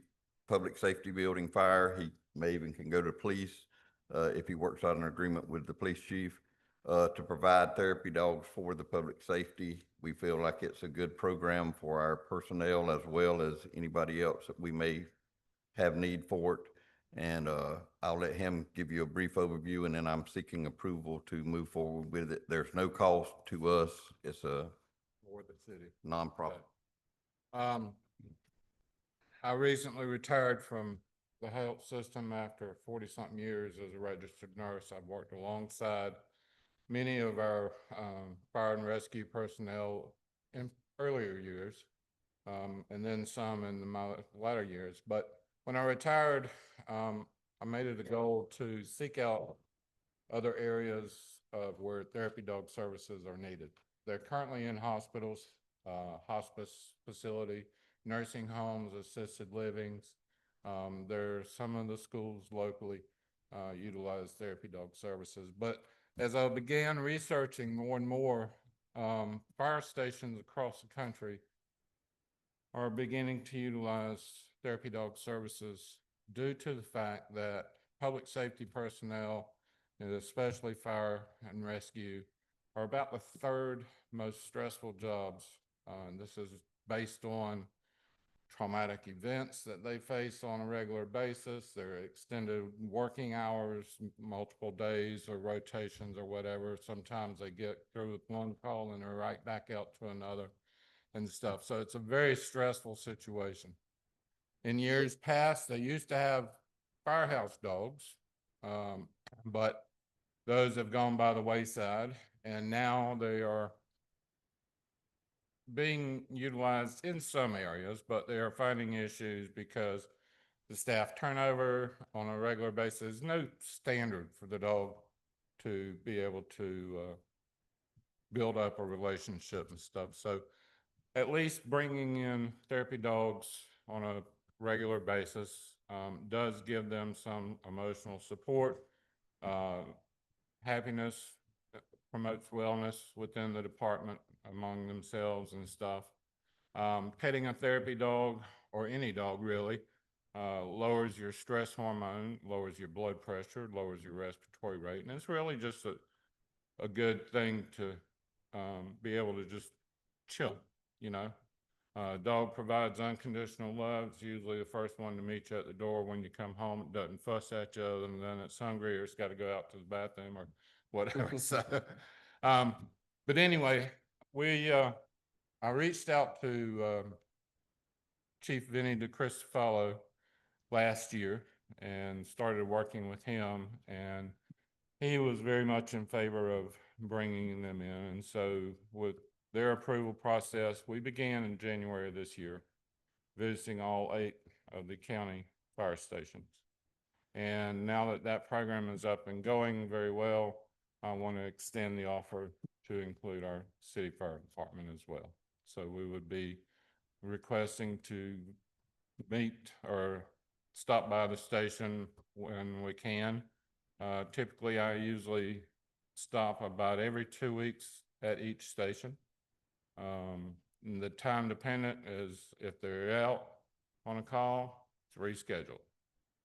Public Safety Building Fire. He may even can go to police if he works out an agreement with the police chief to provide therapy dogs for the public safety. We feel like it's a good program for our personnel as well as anybody else that we may have need for it. And I'll let him give you a brief overview, and then I'm seeking approval to move forward with it. There's no cost to us. It's a For the city. nonprofit. I recently retired from the health system after 40-something years as a registered nurse. I've worked alongside many of our fire and rescue personnel in earlier years, and then some in my latter years. But when I retired, I made it a goal to seek out other areas of where therapy dog services are needed. They're currently in hospitals, hospice facility, nursing homes, assisted livings. There are some of the schools locally utilize therapy dog services. But as I began researching more and more, fire stations across the country are beginning to utilize therapy dog services due to the fact that public safety personnel, and especially fire and rescue, are about the third most stressful jobs. And this is based on traumatic events that they face on a regular basis, their extended working hours, multiple days or rotations or whatever. Sometimes they get through with one call and they're right back out to another and stuff. So it's a very stressful situation. In years past, they used to have firehouse dogs, but those have gone by the wayside, and now they are being utilized in some areas, but they are finding issues because the staff turnover on a regular basis. There's no standard for the dog to be able to build up a relationship and stuff. So at least bringing in therapy dogs on a regular basis does give them some emotional support. Happiness promotes wellness within the department among themselves and stuff. Petting a therapy dog, or any dog really, lowers your stress hormone, lowers your blood pressure, lowers your respiratory rate, and it's really just a good thing to be able to just chill, you know. Dog provides unconditional love. It's usually the first one to meet you at the door when you come home. It doesn't fuss at you other than it's hungry or it's got to go out to the bathroom or whatever. So, but anyway, I reached out to Chief Vinny DeCristofalo last year and started working with him, and he was very much in favor of bringing them in. And so with their approval process, we began in January of this year, visiting all 8 of the county fire stations. And now that that program is up and going very well, I want to extend the offer to include our city fire department as well. So we would be requesting to meet or stop by the station when we can. Typically, I usually stop about every 2 weeks at each station. The time dependent is if they're out on a call, it's rescheduled.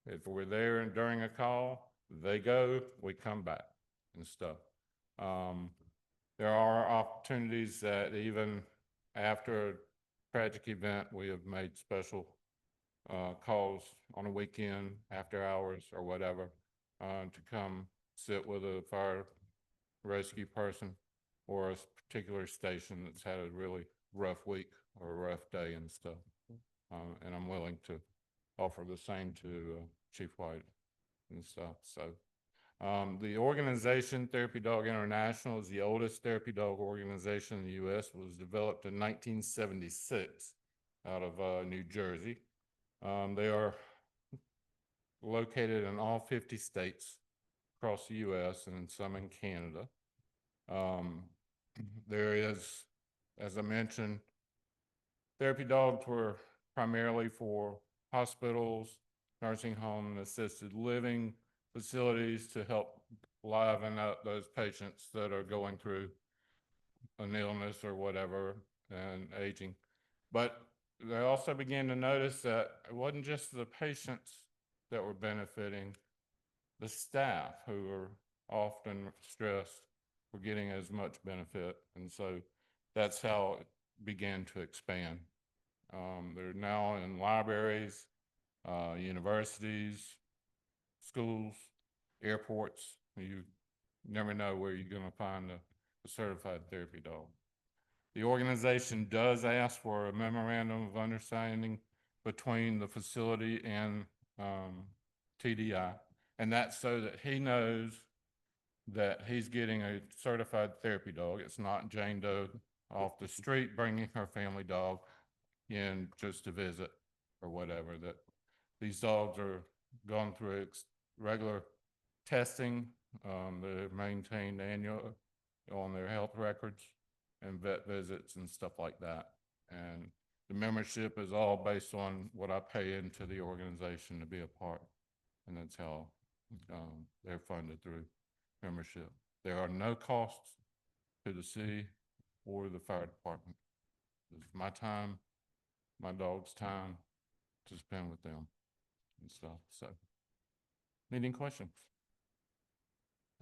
If we're there and during a call, they go, we come back and stuff. There are opportunities that even after a tragic event, we have made special calls on a weekend, after hours or whatever, to come sit with a fire rescue person or a particular station that's had a really rough week or a rough day and stuff. And I'm willing to offer the same to Chief White and stuff. So the organization Therapy Dog International is the oldest therapy dog organization in the U.S. It was developed in 1976 out of New Jersey. They are located in all 50 states across the U.S. and some in Canada. There is, as I mentioned, therapy dogs were primarily for hospitals, nursing home, and assisted living facilities to help liven up those patients that are going through an illness or whatever and aging. But they also began to notice that it wasn't just the patients that were benefiting, the staff who were often stressed were getting as much benefit. And so that's how it began to expand. They're now in libraries, universities, schools, airports. You never know where you're going to find a certified therapy dog. The organization does ask for a memorandum of understanding between the facility and TDI, and that's so that he knows that he's getting a certified therapy dog. It's not Jane Doe off the street bringing her family dog in just to visit or whatever. That these dogs are gone through regular testing. They're maintained annually on their health records and vet visits and stuff like that. And the membership is all based on what I pay into the organization to be a part. And that's how they're funded through membership. There are no costs to the city or the fire department. It's my time, my dog's time to spend with them and stuff. So, any questions?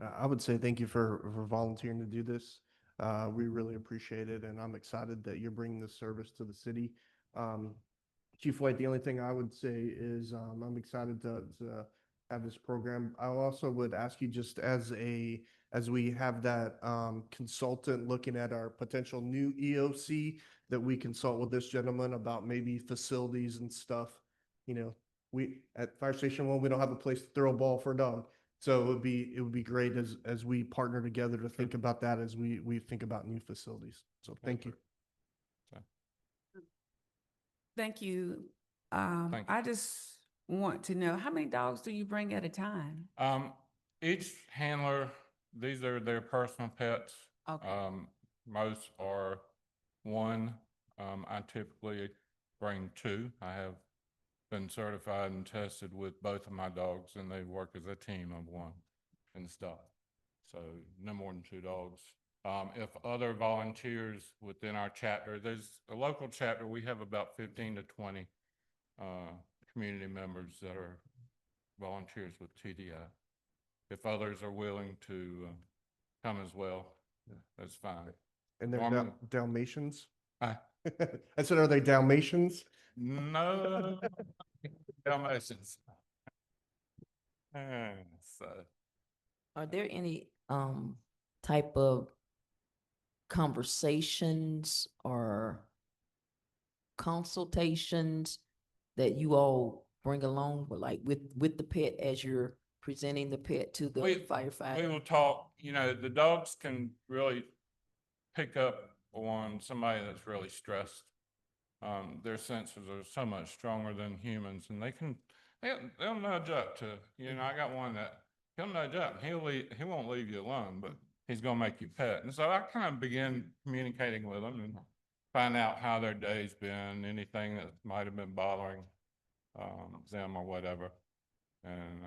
I would say thank you for volunteering to do this. We really appreciate it, and I'm excited that you're bringing this service to the city. Chief White, the only thing I would say is, I'm excited to have this program. I also would ask you just as we have that, consultant looking at our potential new EOC, that we consult with this gentleman about maybe facilities and stuff. You know, at Fire Station 1, we don't have a place to throw a ball for a dog. So it would be great as we partner together to think about that as we think about new facilities. So thank you. Thank you. Thank you. I just want to know, how many dogs do you bring at a time? Each handler, these are their personal pets. Okay. Most are one. I typically bring two. I have been certified and tested with both of my dogs, and they work as a team of one and stuff. So no more than two dogs. If other volunteers within our chapter, there's a local chapter, we have about 15 to 20 community members that are volunteers with TDI. If others are willing to come as well, that's fine. And they're Norman- Dalmatians? Huh? I said, are they Dalmatians? No, Dalmatians. So, Are there any type of conversations or consultations that you all bring along with, like with the pet as you're presenting the pet to the we firefighter? will talk, the dogs can really pick up on somebody that's really stressed. Their senses are so much stronger than humans, and they'll nudge up to, I got one that he'll nudge up, and he won't leave you alone, but he's gonna make you pet. And so I kind of begin communicating with them and find out how their day's been, anything that might have been bothering them or whatever, and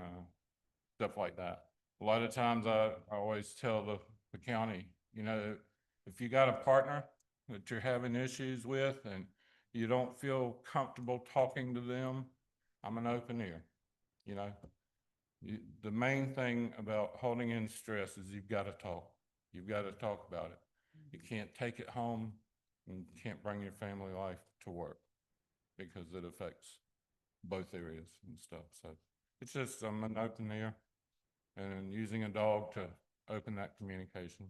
stuff like that. A lot of times I always tell the county, if you got a partner that you're having issues with and you don't feel comfortable talking to them, I'm an open ear. The main thing about holding in stress is you've got to talk. You've got to talk about it. You can't take it home and you can't bring your family life to work because it affects both areas and stuff. So it's just, I'm an open ear and using a dog to open that communication.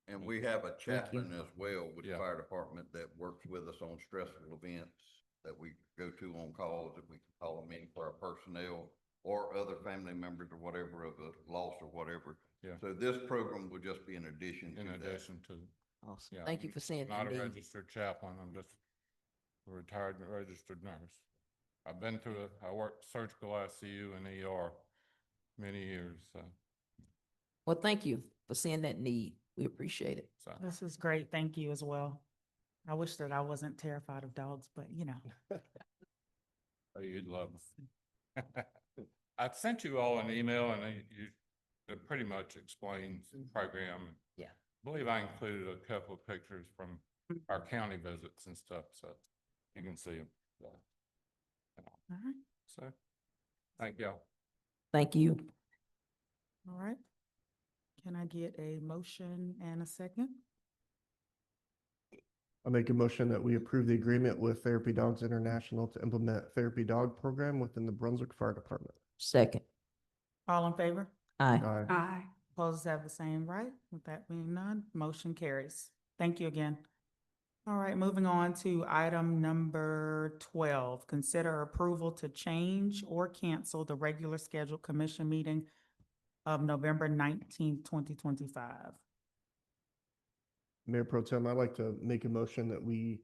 And we have a Thank you. chaplain as well with the Yeah. fire department that works with us on stressful events that we go to on calls, that we can call them in for our personnel or other family members or whatever of a loss or whatever. Yeah. So this program will just be in addition to In that. addition to, Awesome. yeah, Thank you for saying not that, a Dean. registered chaplain, I'm just a retired registered nurse. I've been through I worked surgical ICU and ER many years, so. Well, thank you for seeing that need. We appreciate it. This is great. Thank you as well. I wish that I wasn't terrified of dogs, but Oh, you'd love them. I sent you all an email and it pretty much explains the program. Yeah. I believe I included a couple of pictures from our county visits and stuff, so you can see them. all right, So, thank y'all. Thank you. all right. Can I get a motion and a second? I make a motion that we approve the agreement with Therapy Dogs International to implement therapy dog program within the Brunswick Fire Department. Second. All in favor? Aye. Aye. Aye. Opposed have the same right. With that being none, motion carries. Thank you again. All right, moving on to item number 12. Consider approval to change or cancel the regular scheduled commission meeting of November 19th, 2025. Mayor Pro Tem, I'd like to make a motion that we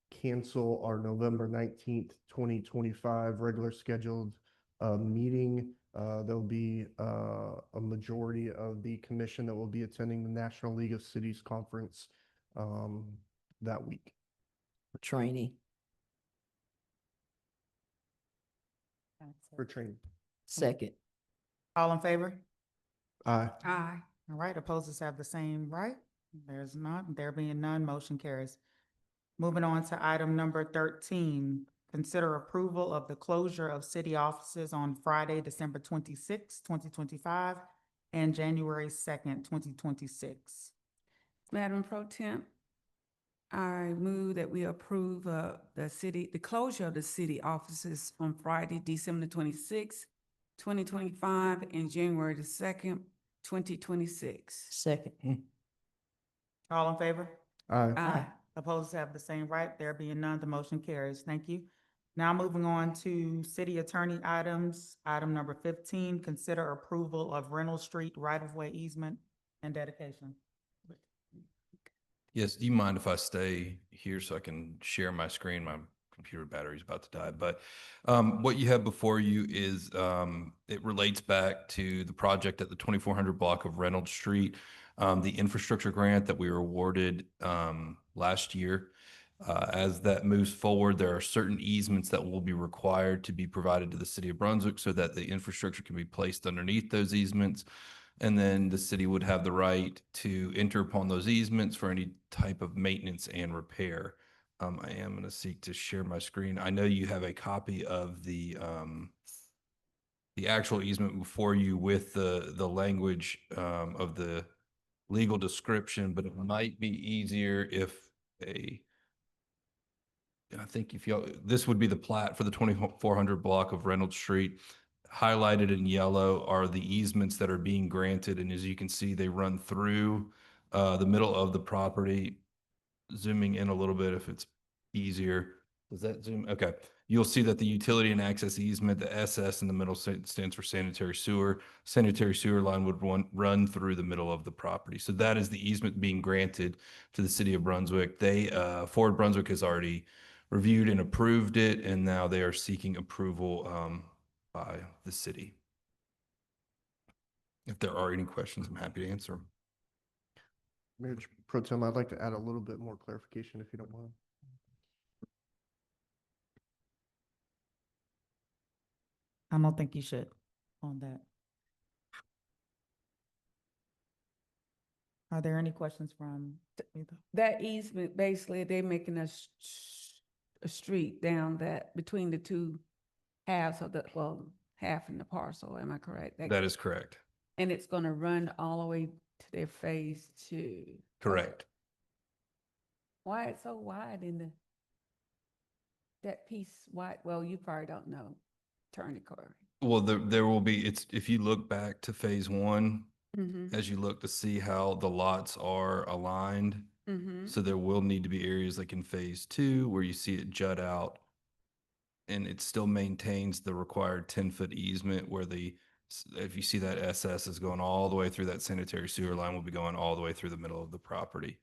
cancel our November 19th, 2025 regular scheduled meeting. There'll be a majority of the commission that will be attending the National League of Cities Conference that week. For training. For training. Second. All in favor? Aye. Aye. All right, opposers have the same right. There's none. There being none, motion carries. Moving on to item number 13. Consider approval of the closure of city offices on Friday, December 26th, 2025, and January 2nd, 2026. Madam Pro Temp, I move that we approve, the closure of the city offices on Friday, December 26th, 2025, and January 2nd, 2026. Second. All in favor? Aye. Aye. Opposed have the same right. There being none, the motion carries. Thank you. Now moving on to city attorney items. Item number 15, consider approval of Reynolds Street right-of-way easement and dedication. Yes, do you mind if I stay here so I can share my screen? My computer battery's about to die. But what you have before you is it relates back to the project at the 2400 block of Reynolds Street, the infrastructure grant that we were awarded last year. As that moves forward, there are certain easements that will be required to be provided to the city of Brunswick so that the infrastructure can be placed underneath those easements. And then the city would have the right to enter upon those easements for any type of maintenance and repair. I am going to seek to share my screen. I know you have a copy of the actual easement before you with the language of the legal description, but it might be easier if I think if y'all, this would be the plat for the 2400 block of Reynolds Street. Highlighted in yellow are the easements that are being granted. And as you can see, they run through the middle of the property. Zooming in a little bit if it's easier. Does that zoom? Okay. You'll see that the utility and access easement, the SS in the middle stands for sanitary sewer. Sanitary sewer line would run through the middle of the property. So that is the easement being granted to the city of Brunswick. Forward Brunswick has already reviewed and approved it, and now they are seeking approval by the city. If there are any questions, I'm happy to answer them. Mayor Pro Tem, I'd like to add a little bit more clarification if you don't mind. I don't think you should on that. Are there any questions from either? That easement, basically, they're making a street down that, between the two halves of half in the parcel, am I correct? That is correct. And it's gonna run all the way to their phase 2. Correct. Why it's so wide in that piece wide? Well, you probably don't know, Attorney Corey. Well, there will be, if you look back to phase 1, Mm-hmm. as you look to see how the lots are aligned. Mm-hmm. So there will need to be areas like in phase 2 where you see it jut out and it still maintains the required 10-foot easement where if you see that SS is going all the way through, that sanitary sewer line will be going all the way through the middle of the property.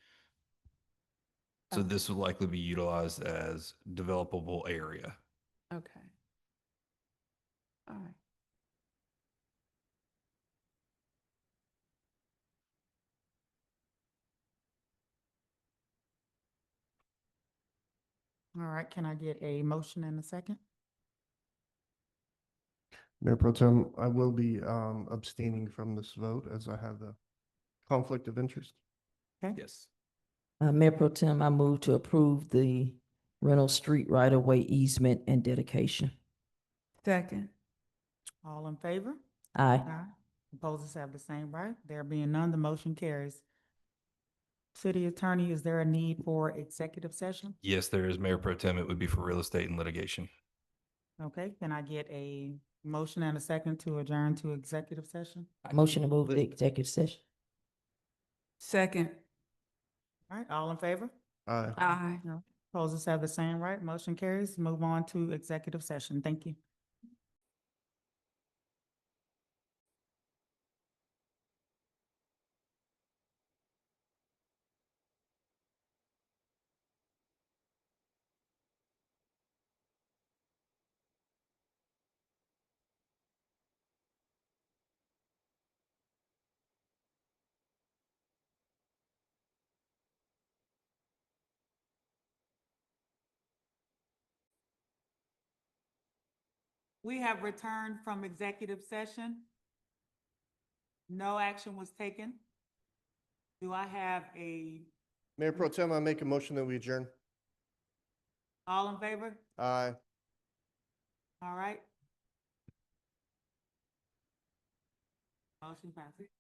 So this will likely be utilized as developable area. Okay. All right. All right, can I get a motion and a second? Mayor Pro Tem, I will be abstaining from this vote as I have a conflict of interest. Yes. Mayor Pro Tem, I move to approve the Reynolds Street right-of-way easement and dedication. Second. All in favor? Aye. Opposers have the same right. There being none, the motion carries. City Attorney, is there a need for executive session? Yes, there is, Mayor Pro Tem. It would be for real estate and litigation. Okay, can I get a motion and a second to adjourn to executive session? Motion to move the executive session. Second. All right, all in favor? Aye. Aye. No. Opposers have the same right. Motion carries. Move on to executive session. Thank you. We have returned from executive session. No action was taken. Do I have Mayor Pro Tem, I make a motion that we adjourn. all in favor? Aye. All right. Motion passes.